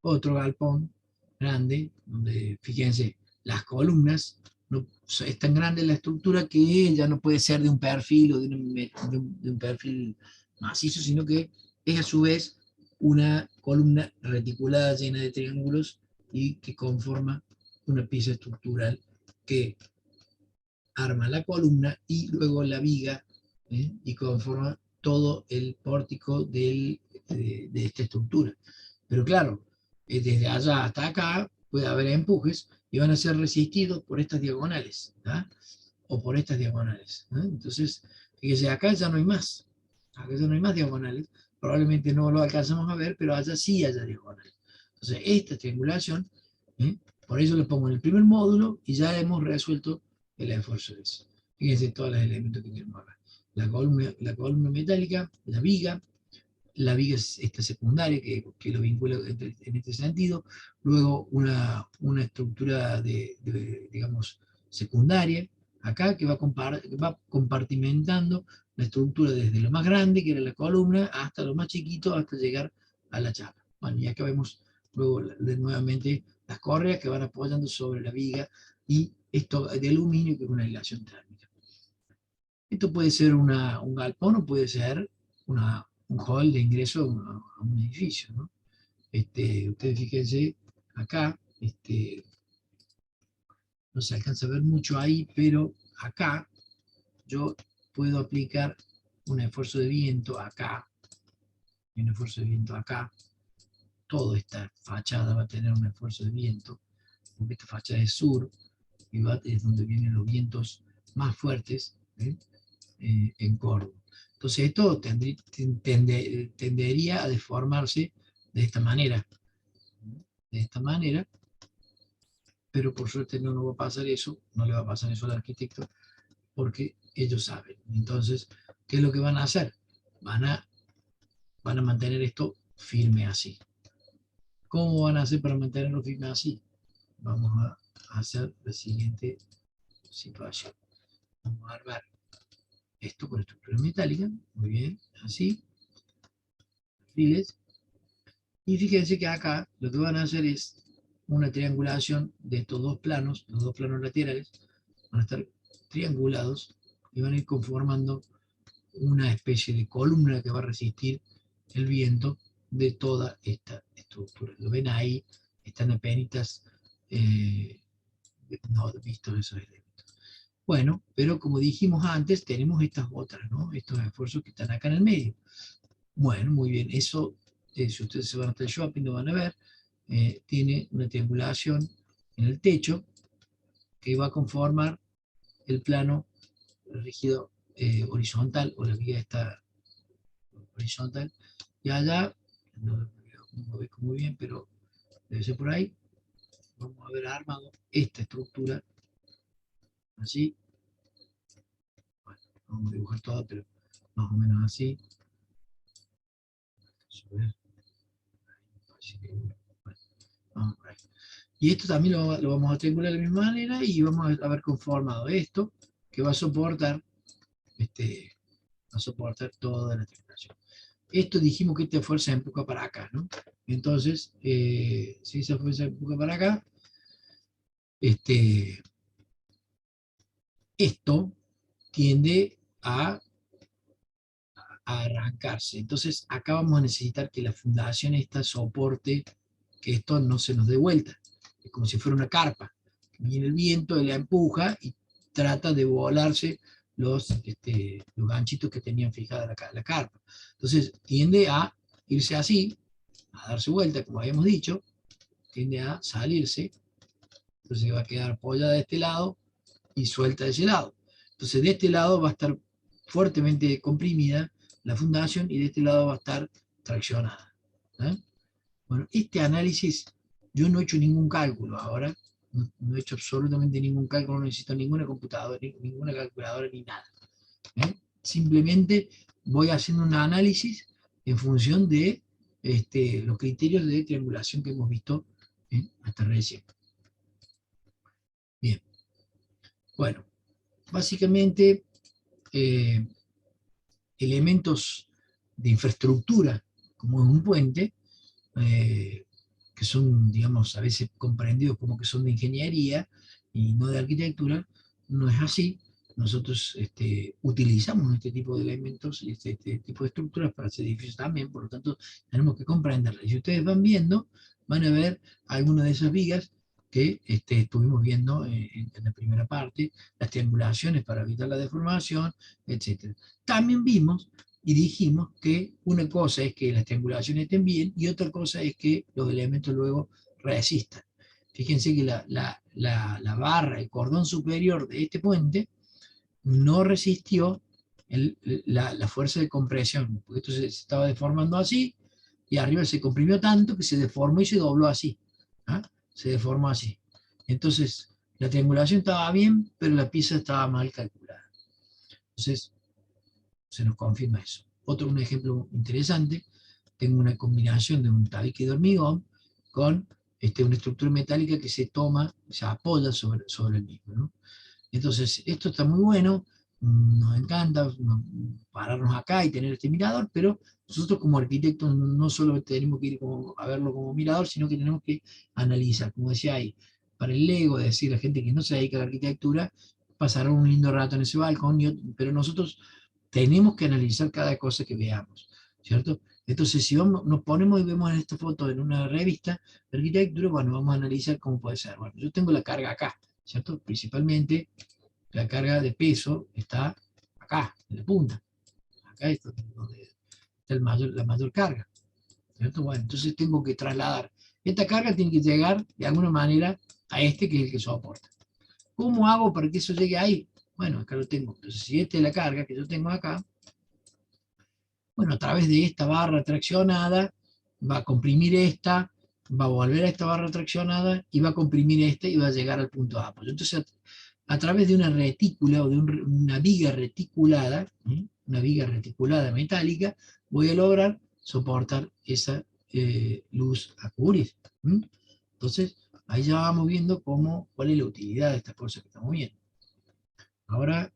Otro galpón grande, donde fíjense, las columnas, no, es tan grande la estructura que ya no puede ser de un perfil o de un perfil macizo, sino que es a su vez una columna reticulada llena de triángulos y que conforma una pieza estructural que arma la columna y luego la viga, y conforma todo el pórtico de esta estructura. Pero claro, desde allá hasta acá puede haber empujes y van a ser resistidos por estas diagonales, ¿tá? O por estas diagonales. Entonces, fíjese, acá ya no hay más. Acá ya no hay más diagonales. Probablemente no lo alcanzamos a ver, pero allá sí haya diagonales. Entonces, esta triangulación, ¿eh? Por eso lo pongo en el primer módulo y ya hemos resuelto el esfuerzo de eso. Fíjense todos los elementos que tenemos acá. La columna metálica, la viga es esta secundaria que lo vincula en este sentido, luego una estructura digamos, secundaria, acá que va compartimentando la estructura desde lo más grande, que era la columna, hasta lo más chiquito, hasta llegar a la chapa. Bueno, y acá vemos luego nuevamente las correas que van apoyando sobre la viga y esto de aluminio, que es una aislación térmica. Esto puede ser un galpón o puede ser un hall de ingreso a un edificio, ¿no? Ustedes fíjense acá, no se alcanza a ver mucho ahí, pero acá yo puedo aplicar un esfuerzo de viento acá, y un esfuerzo de viento acá. Toda esta fachada va a tener un esfuerzo de viento, porque esta fachada es sur, y es donde vienen los vientos más fuertes, en Córdoba. Entonces esto tendería a deformarse de esta manera, pero por suerte no nos va a pasar eso, no le va a pasar eso al arquitecto, porque ellos saben. Entonces, ¿qué es lo que van a hacer? Van a mantener esto firme así. ¿Cómo van a hacer para mantenerlo firme así? Vamos a hacer la siguiente situación. Vamos a armar esto con estructura metálica, muy bien, así, perfiles. Y fíjense que acá lo que van a hacer es una triangulación de estos dos planos, los dos planos laterales, van a estar triangulados y van a ir conformando una especie de columna que va a resistir el viento de toda esta estructura. Lo ven ahí, están apenas no vistos esos elementos. Bueno, pero como dijimos antes, tenemos estas otras, ¿no? Estos esfuerzos que están acá en el medio. Bueno, muy bien, eso, si ustedes se van hasta el shopping, lo van a ver, tiene una triangulación en el techo que va a conformar el plano rígido horizontal, o la viga está horizontal, y allá, no lo veo muy bien, pero debe ser por ahí, vamos a ver armado esta estructura, así, bueno, vamos a dibujar todo, pero más o menos así. Vamos por ahí. Y esto también lo vamos a triangular de la misma manera y vamos a haber conformado esto que va a soportar toda la triangulación. Esto dijimos que esta fuerza empuja para acá, ¿no? Entonces, si esa fuerza empuja para acá, esto tiende a arrancarse. Entonces acá vamos a necesitar que la fundación esta soporte que esto no se nos dé vuelta. Es como si fuera una carpa. Viene el viento y la empuja y trata de volarse los ganchitos que tenían fijada la carpa. Entonces tiende a irse así, a darse vuelta, como habíamos dicho, tiende a salirse, entonces va a quedar apoyada de este lado y suelta de ese lado. Entonces de este lado va a estar fuertemente comprimida la fundación y de este lado va a estar traccionada. ¿Eh? Bueno, este análisis, yo no he hecho ningún cálculo ahora, no he hecho absolutamente ningún cálculo, no necesito ninguna computadora, ninguna calculadora ni nada. Simplemente voy haciendo un análisis en función de los criterios de triangulación que hemos visto hasta recién. Bien, bueno, básicamente elementos de infraestructura, como es un puente, que son, digamos, a veces comprendidos como que son de ingeniería y no de arquitectura, no es así. Nosotros utilizamos este tipo de elementos y este tipo de estructuras para hacer edificios también, por lo tanto tenemos que comprenderlas. Y si ustedes van viendo, van a ver algunas de esas vigas que estuvimos viendo en la primera parte, las triangulaciones para evitar la deformación, etc. También vimos y dijimos que una cosa es que las triangulaciones estén bien y otra cosa es que los elementos luego resistan. Fíjense que la barra, el cordón superior de este puente no resistió la fuerza de compresión, porque esto se estaba deformando así y arriba se comprimió tanto que se deformó y se dobló así. ¿Ah? Se deformó así. Entonces, la triangulación estaba bien, pero la pieza estaba mal calculada. Entonces, se nos confirma eso. Un ejemplo interesante, tengo una combinación de un tabique de hormigón con una estructura metálica que se toma, se apoya sobre el mismo. ¿No? Entonces, esto está muy bueno, nos encanta pararnos acá y tener este mirador, pero nosotros como arquitectos no solo tenemos que ir a verlo como mirador, sino que tenemos que analizar, como decía ahí, para el Lego, es decir, la gente que no se dedica a la arquitectura, pasará un lindo rato en ese balcón, pero nosotros tenemos que analizar cada cosa que veamos, ¿cierto? Entonces, si nos ponemos y vemos en esta foto en una revista de arquitectura, bueno, vamos a analizar cómo puede ser. Bueno, yo tengo la carga acá, ¿cierto? Principalmente la carga de peso está acá, en la punta. Acá es donde está la mayor carga, ¿cierto? Bueno, entonces tengo que trasladar. Esta carga tiene que llegar de alguna manera a que es el que soporta. ¿Cómo hago para que eso llegue ahí? Bueno, acá lo tengo. Entonces, si esta es la carga que yo tengo acá, bueno, a través de esta barra traccionada, va a comprimir esta, va a volver a esta barra traccionada y va a comprimir esta y va a llegar al punto de apoyo. Entonces, a través de una retícula o de una viga reticulada, una viga reticulada metálica, voy a lograr soportar esa luz a cubrir. Entonces, ahí ya vamos viendo cuál es la utilidad de estas cosas que estamos viendo. Ahora,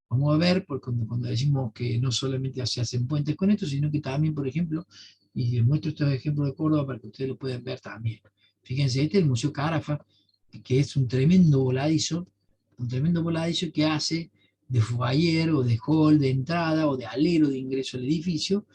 vamos a ver, porque cuando decimos que no solamente se hacen puentes con esto, sino que también, por ejemplo, y les muestro estos ejemplos de Córdoba para que ustedes lo puedan ver también. Fíjense, este es el Museo Carafa, que es un tremendo voladizo que hace de foyer o de hall de entrada o de alero de ingreso al edificio,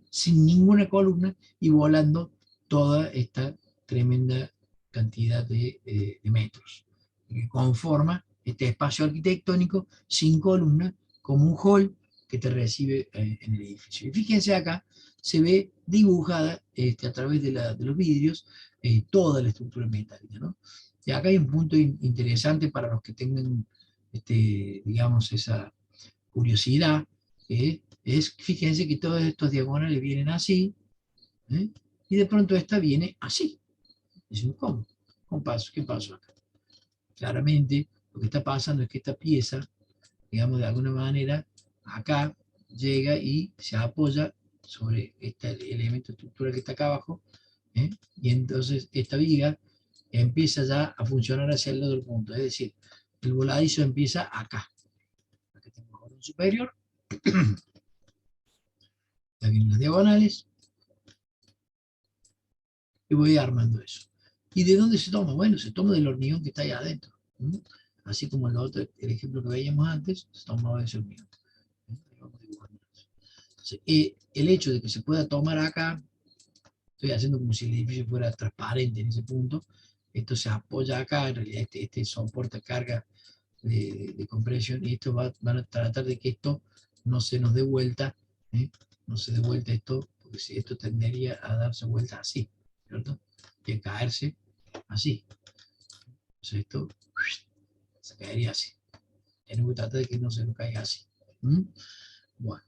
sin ninguna columna y volando toda esta tremenda cantidad de metros, que conforma este espacio arquitectónico sin columna como un hall que te recibe en el edificio. Y fíjense acá, se ve dibujada a través de los vidrios toda la estructura metálica, ¿no? Y acá hay un punto interesante para los que tengan, digamos, esa curiosidad, fíjense que todos estos diagonales vienen así, y de pronto esta viene así. Dicen, ¿cómo? ¿Qué pasó acá? Claramente, lo que está pasando es que esta pieza, digamos, de alguna manera, acá llega y se apoya sobre este elemento estructural que está acá abajo, y entonces esta viga empieza ya a funcionar hacia el otro punto, es decir, el voladizo empieza acá. Aquí tengo el cordón superior, aquí vienen las diagonales, y voy armando eso. ¿Y de dónde se toma? Bueno, se toma del hormigón que está ahí adentro. así como el ejemplo que veíamos antes, se tomaba ese hormigón. Ahí vamos dibujando eso. Entonces, el hecho de que se pueda tomar acá, estoy haciendo como si el edificio fuera transparente en ese punto, esto se apoya acá, en realidad este soporta carga de compresión, y esto van a tratar de que esto no se nos dé vuelta, ¿eh? No se dé vuelta esto, porque si esto tendería a darse vuelta así, ¿cierto? Y a caerse así. Entonces esto se caería así. Tenemos que tratar de que no se nos caiga así. ¿Mm? Bueno,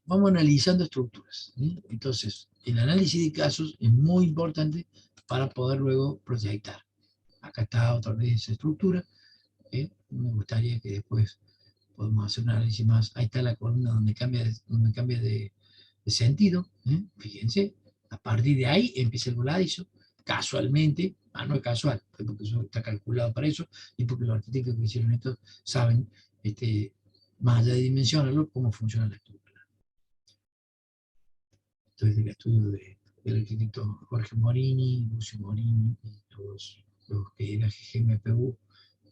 vamos analizando estructuras. ¿Sí? Entonces, el análisis de casos es muy importante para poder luego proyectar. Acá está otra vez esa estructura. Me gustaría que después podamos hacer un análisis más. Ahí está la columna donde cambia de sentido. Fíjense, a partir de ahí empieza el voladizo. Casualmente, no es casual, porque eso está calculado para eso y porque los arquitectos que hicieron esto saben, más allá de dimensionarlo, cómo funciona la estructura. Esto es del estudio del arquitecto Jorge Morini, Lucio Morini y todos los que era GMPU,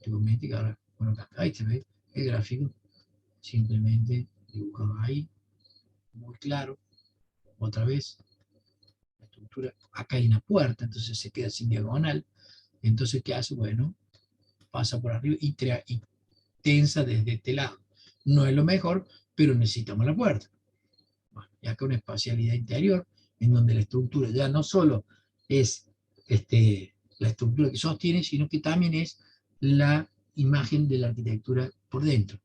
que ahora, bueno, ahí se ve el gráfico, simplemente dibujado ahí, muy claro. Otra vez, la estructura, acá hay una puerta, entonces se queda sin diagonal. Entonces, ¿qué hace? Bueno, pasa por arriba y tensa desde este lado. No es lo mejor, pero necesitamos la puerta. Bueno, y acá una espacialidad interior, en donde la estructura ya no solo es la estructura que sostiene, sino que también es la imagen de la arquitectura por dentro.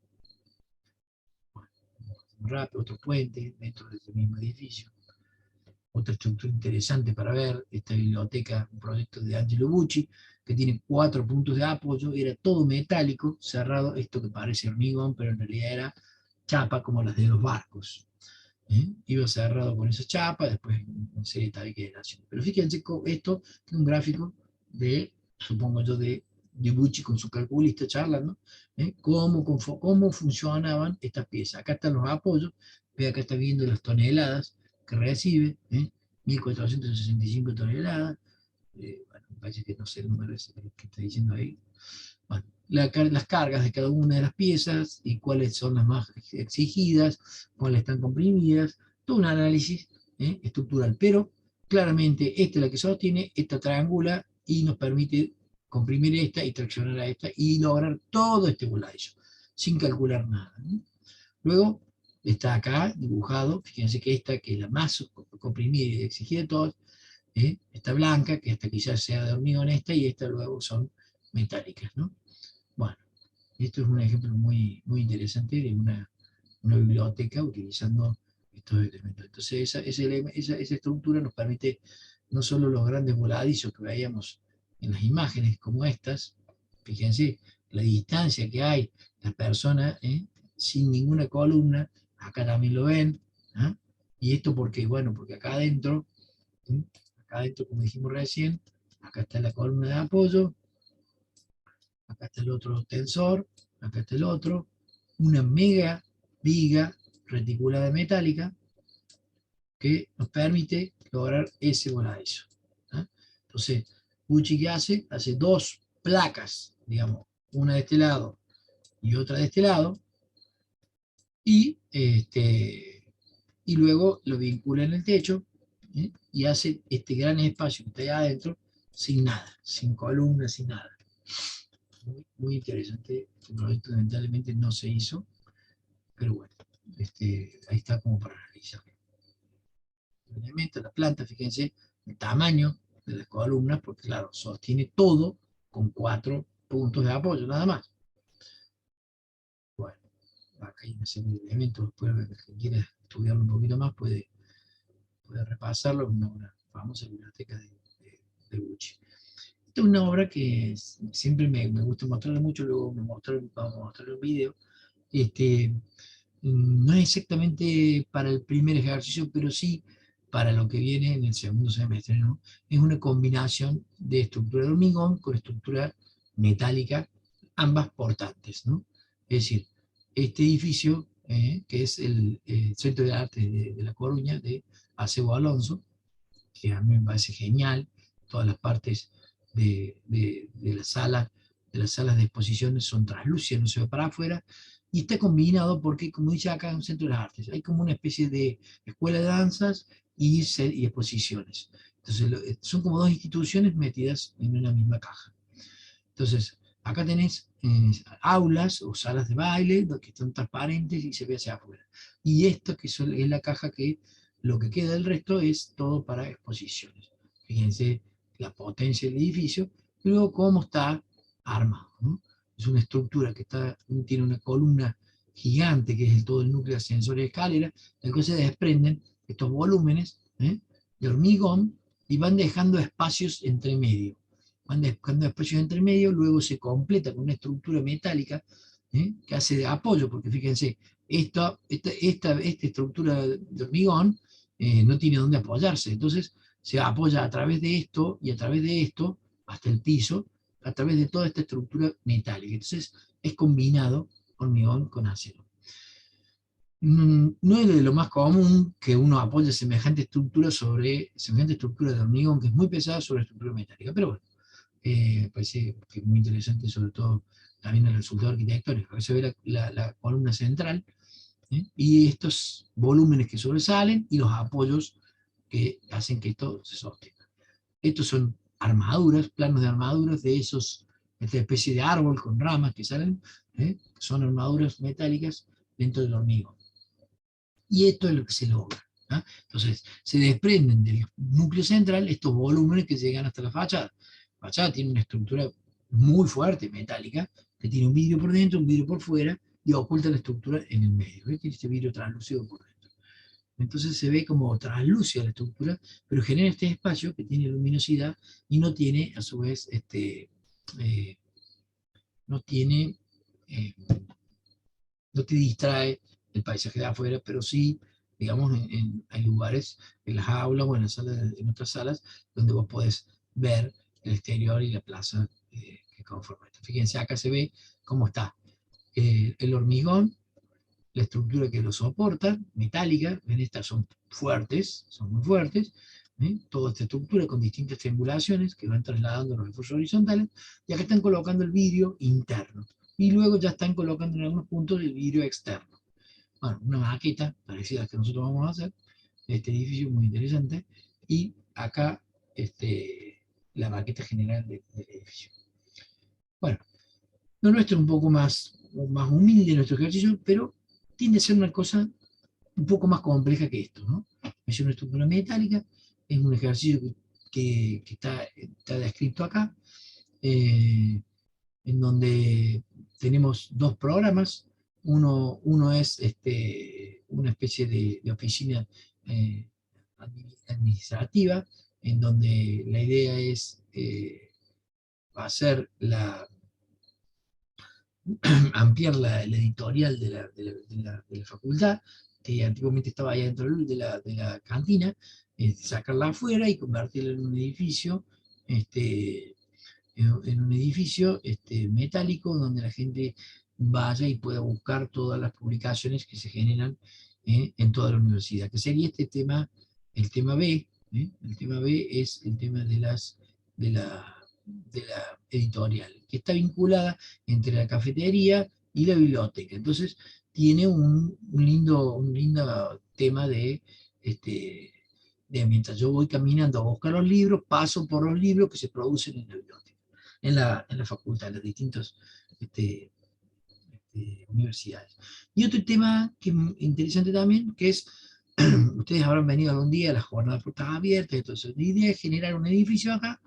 Bueno, rápido, otro puente dentro de este mismo edificio. Otra estructura interesante para ver, esta biblioteca, un proyecto de Angelo Bucci, que tiene 4 puntos de apoyo, era todo metálico, cerrado, esto que parece hormigón, pero en realidad era chapa como las de los barcos. Iba cerrado con esa chapa, después una serie de tabiques. Pero fíjense, esto es un gráfico de, supongo yo, de Bucci con su calculista charlando, cómo funcionaban estas piezas. Acá están los apoyos, ve acá está viendo las toneladas que recibe, 1465 toneladas, bueno, me parece que no sé el número ese que está diciendo ahí. Bueno, las cargas de cada una de las piezas y cuáles son las más exigidas, cuáles están comprimidas, todo un análisis estructural, pero claramente esta es la que sostiene, esta triangula y nos permite comprimir esta y traccionar a esta y lograr todo este voladillo, sin calcular nada. Luego está acá dibujado, fíjense que esta, que es la más comprimida y exigida de todas, está blanca, que esta quizás sea de hormigón esta, y esta luego son metálicas, ¿no? Bueno, esto es un ejemplo muy, muy interesante de una biblioteca utilizando estos elementos. Entonces esa estructura nos permite no solo los grandes voladizos que veíamos en las imágenes como estas, fíjense la distancia que hay, las personas sin ninguna columna, acá también lo ven, ¿eh? Y esto porque, bueno, porque acá adentro, como dijimos recién, acá está la columna de apoyo, acá está el otro tensor, acá está el otro, una mega viga reticulada metálica que nos permite lograr ese voladizo. ¿eh? Entonces, Bucci, ¿qué hace? Hace 2 placas, digamos, una de este lado y otra de este lado, y, y luego lo vincula en el techo, y hace este gran espacio que está ahí adentro sin nada, sin columnas, sin nada. Muy, muy interesante. Este proyecto lamentablemente no se hizo, pero bueno, ahí está como para analizar. El elemento, la planta, fíjense el tamaño de las columnas, porque claro, sostiene todo con 4 puntos de apoyo, nada más. Bueno, acá hay una serie de elementos, después el que quiera estudiarlo un poquito más puede repasarlo, es una obra famosa biblioteca de Bucci. Esta es una obra que siempre me gusta mostrarla mucho, luego vamos a mostrarle un video. No es exactamente para el primer ejercicio, pero sí para lo que viene en el segundo semestre, ¿no? Es una combinación de estructura de hormigón con estructura metálica, ambas portantes, ¿no? Es decir, este edificio, que es el Centro de Arte de La Coruña, de Acebo Alonso, que a mí me parece genial, todas las partes de la sala las salas de exposiciones son translúcidas, no se ve para afuera, y está combinado porque, como dice acá, en un centro de las artes, hay como una especie de escuela de danzas y exposiciones. Entonces, son como dos instituciones metidas en una misma caja. Entonces, acá tenés aulas o salas de baile que están transparentes y se ve hacia afuera. Y esto es la caja que lo que queda del resto es todo para exposiciones. Fíjense la potencia del edificio, y luego cómo está armado, ¿no? Es una estructura que tiene una columna gigante, que es todo el núcleo ascensor y escalera, del que se desprenden estos volúmenes de hormigón y van dejando espacios entre medio. Van dejando espacios entre medio, luego se completa con una estructura metálica que hace de apoyo, porque fíjense, esta estructura de hormigón no tiene dónde apoyarse, entonces se apoya a través de esto y a través de esto hasta el piso, a través de toda esta estructura metálica. Entonces es combinado hormigón con acero. No es de lo más común que uno apoye semejante estructura de hormigón, que es muy pesada, sobre estructura metálica, pero bueno, parece que es muy interesante, sobre todo también el resultado arquitectónico. Acá se ve la columna central y estos volúmenes que sobresalen y los apoyos que hacen que esto se sostenga. Estos son armaduras, planos de armaduras de esta especie de árbol con ramas que salen, son armaduras metálicas dentro del hormigón. Y esto es lo que se logra. ¿Ah? Entonces, se desprenden del núcleo central estos volúmenes que llegan hasta la fachada. La fachada tiene una estructura muy fuerte, metálica, que tiene un vidrio por dentro, un vidrio por fuera, y oculta la estructura en el medio. ¿Ves? Tiene este vidrio translúcido por dentro. Entonces se ve como translúcida la estructura, pero genera este espacio que tiene luminosidad y no tiene, a su vez, eh, no tiene, eh, no te distrae el paisaje de afuera, pero sí, digamos, hay lugares, en las aulas o en otras salas, donde vos podés ver el exterior y la plaza que conforma esto. Fíjense, acá se ve cómo está el hormigón, la estructura que lo soporta, metálica, ven, estas son fuertes, son muy fuertes, toda esta estructura con distintas triangulaciones que van trasladando los refuerzos horizontales, y acá están colocando el vidrio interno, y luego ya están colocando en algunos puntos el vidrio externo. Bueno, una maqueta parecida a la que nosotros vamos a hacer, de este edificio muy interesante, y acá la maqueta general del edificio. Bueno, lo nuestro es un poco más humilde nuestro ejercicio, pero tiende a ser una cosa un poco más compleja que esto, ¿no? Es una estructura metálica, es un ejercicio que está descrito acá, en donde tenemos dos programas. Uno es una especie de oficina eh, administrativa, en donde la idea es hacer ampliar la editorial de la facultad, que antiguamente estaba ahí dentro de la cantina, sacarla afuera y convertirla en un edificio, metálico, donde la gente vaya y pueda buscar todas las publicaciones que se generan en toda la universidad, que sería el tema B. El tema B es el tema de la, de la editorial, que está vinculada entre la cafetería y la biblioteca. Entonces, tiene un lindo tema de mientras yo voy caminando a buscar los libros, paso por los libros que se producen en la biblioteca, en la facultad, en las distintas universidades. Y otro tema que es interesante también, que es, ustedes habrán venido algún día a las jornadas de puertas abiertas, entonces la idea es generar un edificio acá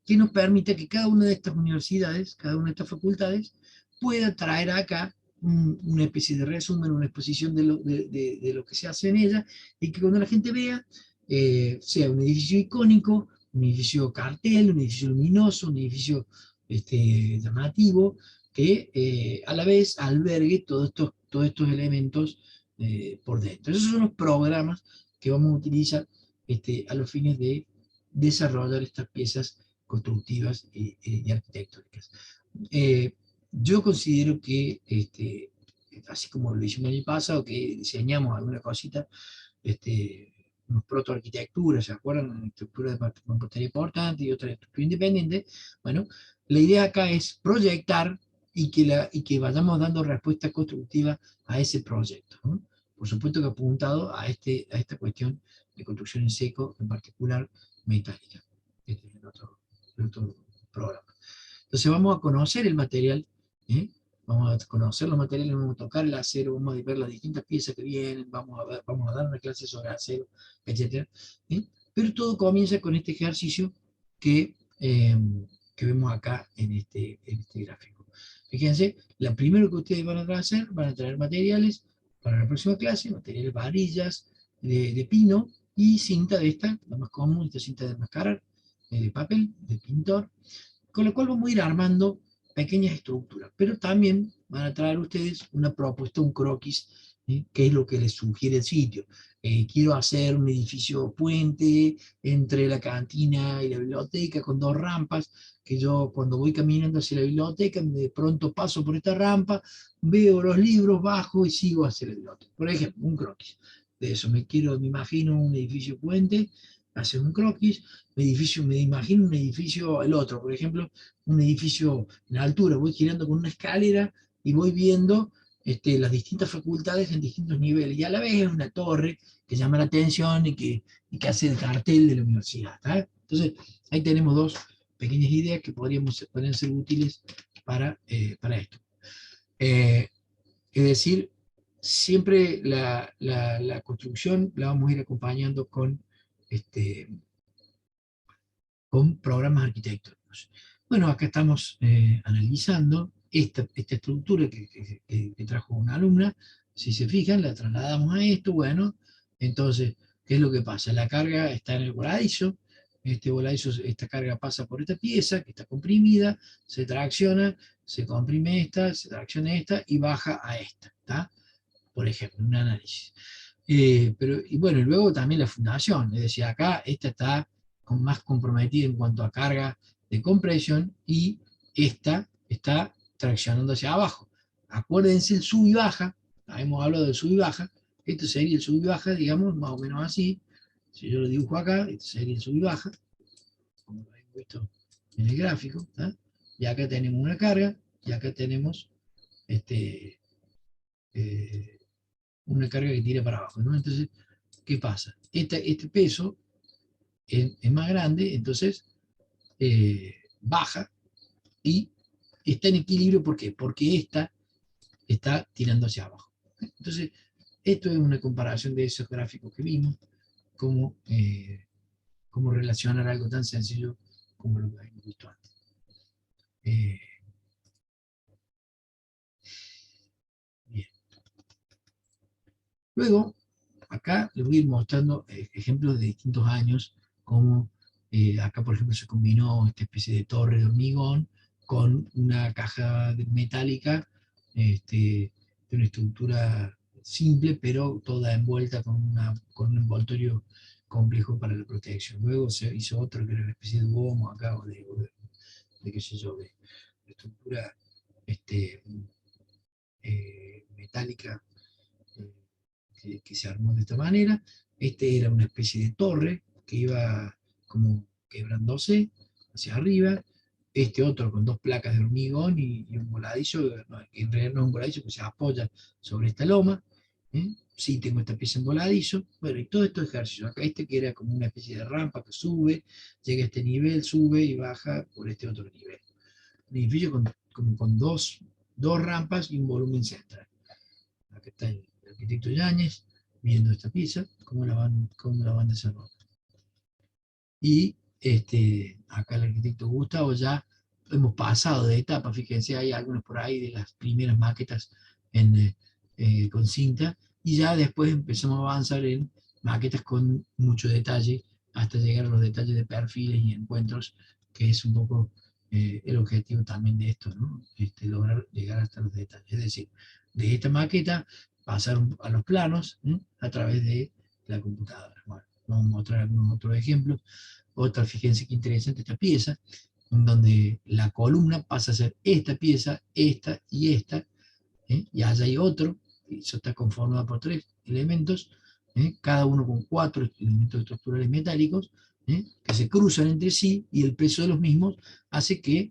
que nos permita que cada una de estas universidades, cada una de estas facultades, pueda traer acá una especie de resumen, una exposición de lo que se hace en ella, y que cuando la gente vea, sea un edificio icónico, un edificio cartel, un edificio luminoso, un edificio llamativo, que a la vez albergue todos estos elementos por dentro. Esos son los programas que vamos a utilizar a los fines de desarrollar estas piezas constructivas y arquitectónicas. Eh, yo considero que, así como lo hicimos el año pasado, que diseñamos alguna cosita, unos protoarquitecturas, ¿se acuerdan? Una estructura de mampostería portante y otra estructura independiente. Bueno, la idea acá es proyectar y que vayamos dando respuesta constructiva a ese proyecto, ¿no? Por supuesto que apuntado a esta cuestión de construcción en seco, en particular metálica. Este es el otro programa. Entonces vamos a conocer el material, ¿eh? Vamos a conocer los materiales, vamos a tocar el acero, vamos a ver las distintas piezas que vienen, vamos a dar una clase sobre acero, etc. ¿eh? Pero todo comienza con este ejercicio que, eh, que vemos acá en este gráfico. Fíjense, lo primero que ustedes van a hacer, van a traer materiales para la próxima clase, materiales varillas de pino y cinta de esta, la más común, esta cinta de mascarar, de papel, de pintor, con lo cual vamos a ir armando pequeñas estructuras, pero también van a traer ustedes una propuesta, un croquis, que es lo que les sugiere el sitio. Quiero hacer un edificio puente entre la cantina y la biblioteca con dos rampas, que yo cuando voy caminando hacia la biblioteca, de pronto paso por esta rampa, veo los libros, bajo y sigo hacia la biblioteca. Por ejemplo, un croquis. De eso me imagino un edificio puente, hacer un croquis, me imagino un edificio, el otro, por ejemplo, un edificio en altura, voy girando con una escalera y voy viendo las distintas facultades en distintos niveles, y a la vez es una torre que llama la atención y que hace el cartel de la universidad. ¿Tá? Entonces, ahí tenemos dos pequeñas ideas que podrían ser útiles para esto. Es decir, siempre la construcción la vamos a ir acompañando este, con programas arquitectónicos. Bueno, acá estamos analizando esta estructura que trajo una alumna. Si se fijan, la trasladamos a esto. Bueno, entonces, ¿qué es lo que pasa? La carga está en el voladizo. Este voladizo, esta carga pasa por esta pieza que está comprimida, se tracciona, se comprime esta, se tracciona esta y baja a esta. ¿Tá? Por ejemplo, un análisis. Y bueno, luego también la fundación, es decir, acá esta está más comprometida en cuanto a carga de compresión y esta está traccionando hacia abajo. Acuérdense el sub y baja, hemos hablado del sub y baja, esto sería el sub y baja, digamos, más o menos así. Si yo lo dibujo acá, esto sería el sub y baja, como lo hemos visto en el gráfico, ¿tá? Y acá tenemos una carga, y acá tenemos este, eh, una carga que tira para abajo, ¿no? Entonces, ¿qué pasa? Este peso es más grande, entonces baja y está en equilibrio. ¿Por qué? Porque esta está tirando hacia abajo. Entonces, esto es una comparación de esos gráficos que vimos, cómo relacionar algo tan sencillo como lo que habíamos visto antes. Bien. Luego, acá les voy a ir mostrando ejemplos de distintos años, como acá por ejemplo se combinó esta especie de torre de hormigón con una caja metálica de una estructura simple, pero toda envuelta con un envoltorio complejo para la protección. Luego se hizo otro que era una especie de gomo acá, de qué sé yo, de estructura metálica, que se armó de esta manera. Este era una especie de torre que iba como quebrándose hacia arriba. Este otro con dos placas de hormigón y un voladizo, no, en realidad no es un voladizo, que se apoya sobre esta loma. ¿eh? Sí, tengo esta pieza en voladizo. Bueno, y todo estos ejercicios. Acá este que era como una especie de rampa que sube, llega a este nivel, sube y baja por este otro nivel. Un edificio con dos rampas y un volumen central. Acá está el arquitecto Yáñez viendo esta pieza, cómo la van desarrollando. Y acá el arquitecto Gustavo ya hemos pasado de etapa, fíjense, hay algunos por ahí de las primeras maquetas con cinta, y ya después empezamos a avanzar en maquetas con mucho detalle, hasta llegar a los detalles de perfiles y encuentros, que es un poco el objetivo también de esto, ¿no? Lograr llegar hasta los detalles. Es decir, de esta maqueta pasar a los planos a través de la computadora. Bueno, vamos a mostrar algunos otros ejemplos. Otra, fíjense qué interesante esta pieza, en donde la columna pasa a ser esta pieza, esta y esta, y allá hay otro, y eso está conformado por tres elementos, cada uno con cuatro elementos estructurales metálicos, que se cruzan entre sí, y el peso de los mismos hace que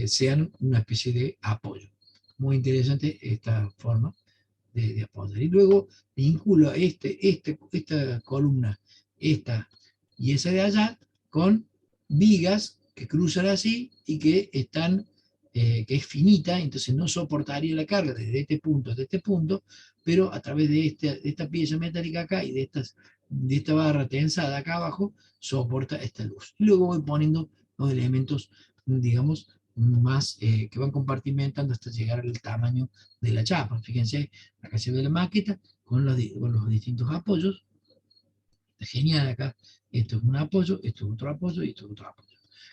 sean una especie de apoyo. Muy interesante esta forma de apoyar. Y luego vinculo esta columna, esta y esa de allá, con vigas que cruzan así y que están, que es finita, entonces no soportaría la carga desde este punto hasta este punto, pero a través de esta pieza metálica acá y de esta barra tensada acá abajo, soporta esta luz. Y luego voy poniendo los elementos, digamos, más que van compartimentando hasta llegar al tamaño de la chapa. Fíjense, acá se ve la maqueta con los distintos apoyos. Está genial acá. Esto es un apoyo, esto es otro apoyo y esto es otro apoyo.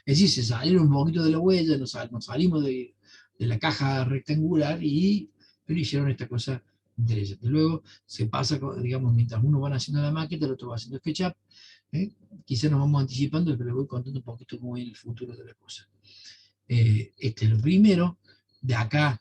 Es decir, se salieron un poquito de la huella, nos salimos de la caja rectangular pero hicieron esta cosa interesante. Luego se pasa, digamos, mientras uno va haciendo la maqueta, el otro va haciendo SketchUp. ¿eh? Quizás nos vamos anticipando, pero les voy contando un poquito cómo es el futuro de la cosa. Este es lo primero. De acá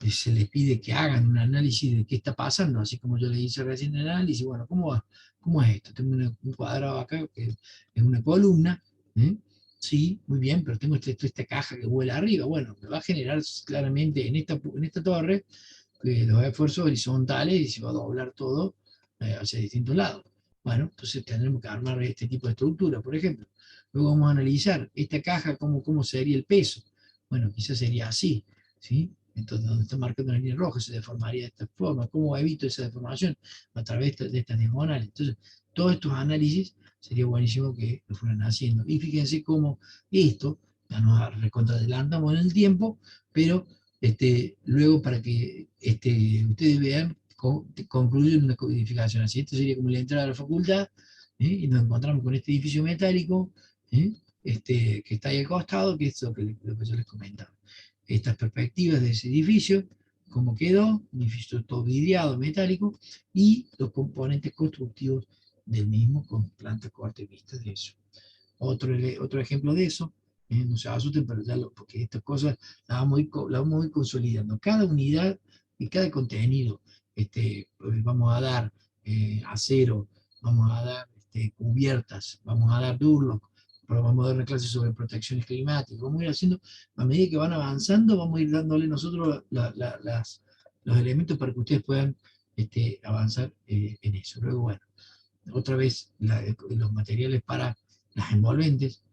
se les pide que hagan un análisis de qué está pasando, así como yo les hice recién el análisis. Bueno, ¿cómo es esto? Tengo un cuadrado acá que es una columna, ¿eh? Sí, muy bien, pero tengo esta caja que vuela arriba. Bueno, me va a generar claramente en esta torre los esfuerzos horizontales y se va a doblar todo hacia distintos lados. Bueno, entonces tendremos que armar este tipo de estructura, por ejemplo. Luego vamos a analizar esta caja, cómo sería el peso. Bueno, quizás sería así, ¿sí? Entonces, donde está marcando la línea roja se deformaría de esta forma. ¿Cómo evito esa deformación? A través de estas diagonales. Entonces, todos estos análisis sería buenísimo que lo fueran haciendo. Y fíjense cómo esto, ya nos recontradelantamos en el tiempo, pero luego para que ustedes vean, concluyen una codificación. Así, esto sería como la entrada a la facultad, y nos encontramos con este edificio metálico, ¿eh? Que está ahí al costado, que es lo que yo les comentaba. Estas perspectivas de ese edificio, cómo quedó, un edificio todo vidriado, metálico, y los componentes constructivos del mismo con planta, corte, vista de eso. Otro ejemplo de eso, no se asusten, pero porque estas cosas las vamos a ir consolidando. Cada unidad y cada contenido, vamos a dar acero, vamos a dar cubiertas, vamos a dar Durlock, pero vamos a dar una clase sobre protecciones climáticas, vamos a ir haciendo, a medida que van avanzando, vamos a ir dándole nosotros los elementos para que ustedes puedan avanzar en eso. Luego, bueno, otra vez los materiales para las envolventes,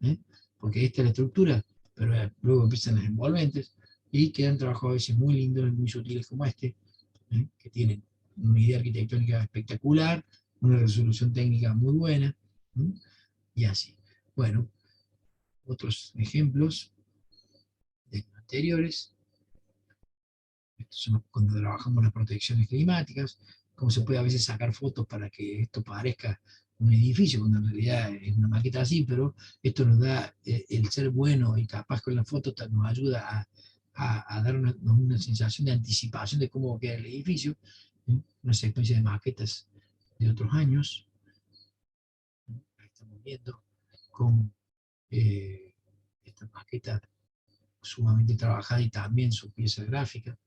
porque esta es la estructura, pero luego empiezan las envolventes y quedan trabajos a veces muy lindos y muy sutiles como que tienen una idea arquitectónica espectacular, una resolución técnica muy buena, y así. Bueno, otros ejemplos de anteriores. Estos son cuando trabajamos las protecciones climáticas, cómo se puede a veces sacar fotos para que esto parezca un edificio, cuando en realidad es una maqueta así, pero esto nos da el ser bueno y capaz con la foto nos ayuda a dar una sensación de anticipación de cómo va a quedar el edificio, una secuencia de maquetas de otros años. Ahí estamos viendo cómo esta maqueta sumamente trabajada y también su pieza gráfica.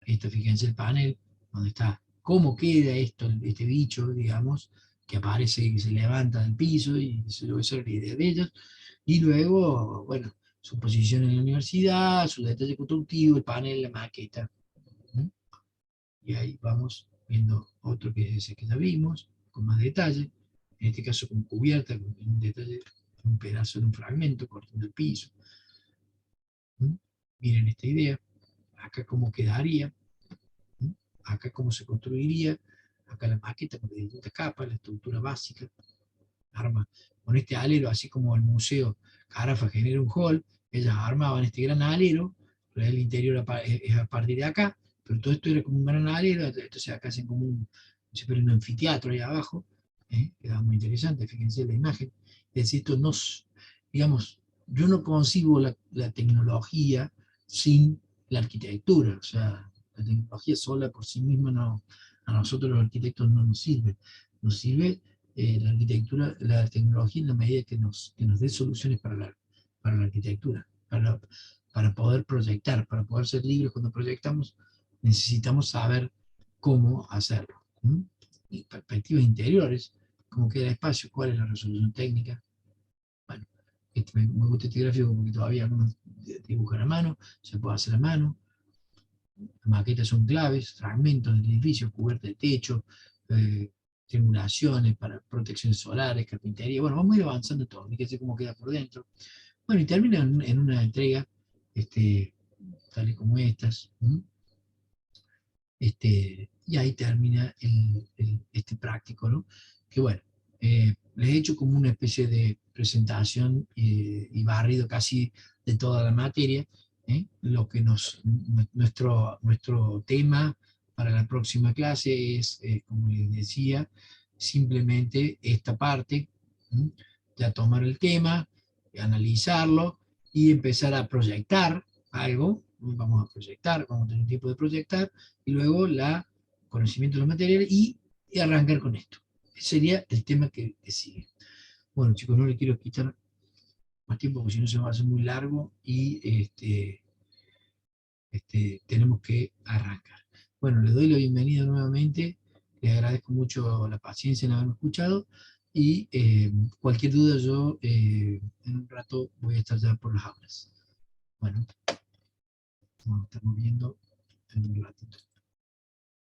Fíjense el panel, donde está cómo queda este bicho, digamos, que aparece, que se levanta del piso, y esa es la idea de ellos. Y luego, bueno, su posición en la universidad, su detalle constructivo, el panel, la maqueta. Y ahí vamos viendo otro que es ese que ya vimos, con más detalle, en este caso con cubierta, con un detalle, un pedazo de un fragmento, cortando el piso. Miren esta idea, acá cómo quedaría, acá cómo se construiría, acá la maqueta con distintas capas, la estructura básica, arma con este alero, así como el museo Carafa genera un hall, ellas armaban este gran alero, pero el interior es a partir de acá, pero todo esto era como un gran alero, entonces acá hacen como un anfiteatro ahí abajo, queda muy interesante, fíjense la imagen, es decir, esto digamos, yo no concibo la tecnología sin la arquitectura, o sea, la tecnología sola por sí misma no, a nosotros los arquitectos no nos sirve la arquitectura, la tecnología en la medida que nos dé soluciones para la arquitectura, para poder proyectar, para poder ser libres cuando proyectamos, necesitamos saber cómo hacerlo. Y perspectivas interiores, cómo queda el espacio, cuál es la resolución técnica. Bueno, Me gusta este gráfico porque todavía algunos dibujan a mano, se puede hacer a mano. Las maquetas son claves, fragmentos del edificio, cubierta de techo, eh, triangulaciones para protecciones solares, carpintería. Bueno, vamos a ir avanzando todo, fíjense cómo queda por dentro. Bueno, y termina en una entrega este, tal y como estas. Y ahí termina este práctico, ¿no? Que bueno, les he hecho como una especie de presentación y barrido casi de toda la materia, ¿eh? Lo que nuestro tema para la próxima clase es, como les decía, simplemente esta parte, ¿m? Ya tomar el tema, analizarlo y empezar a proyectar algo. Vamos a proyectar, vamos a tener tiempo de proyectar, y luego la conocimiento de los materiales y arrancar con esto. Ese sería el tema que sigue. Bueno, chicos, no les quiero quitar más tiempo porque si no se va a hacer muy largo y tenemos que arrancar. Bueno, les doy la bienvenida nuevamente, les agradezco mucho la paciencia en haberme escuchado y cualquier duda yo en un rato voy a estar ya por las aulas. Bueno, nos estamos viendo en un ratito.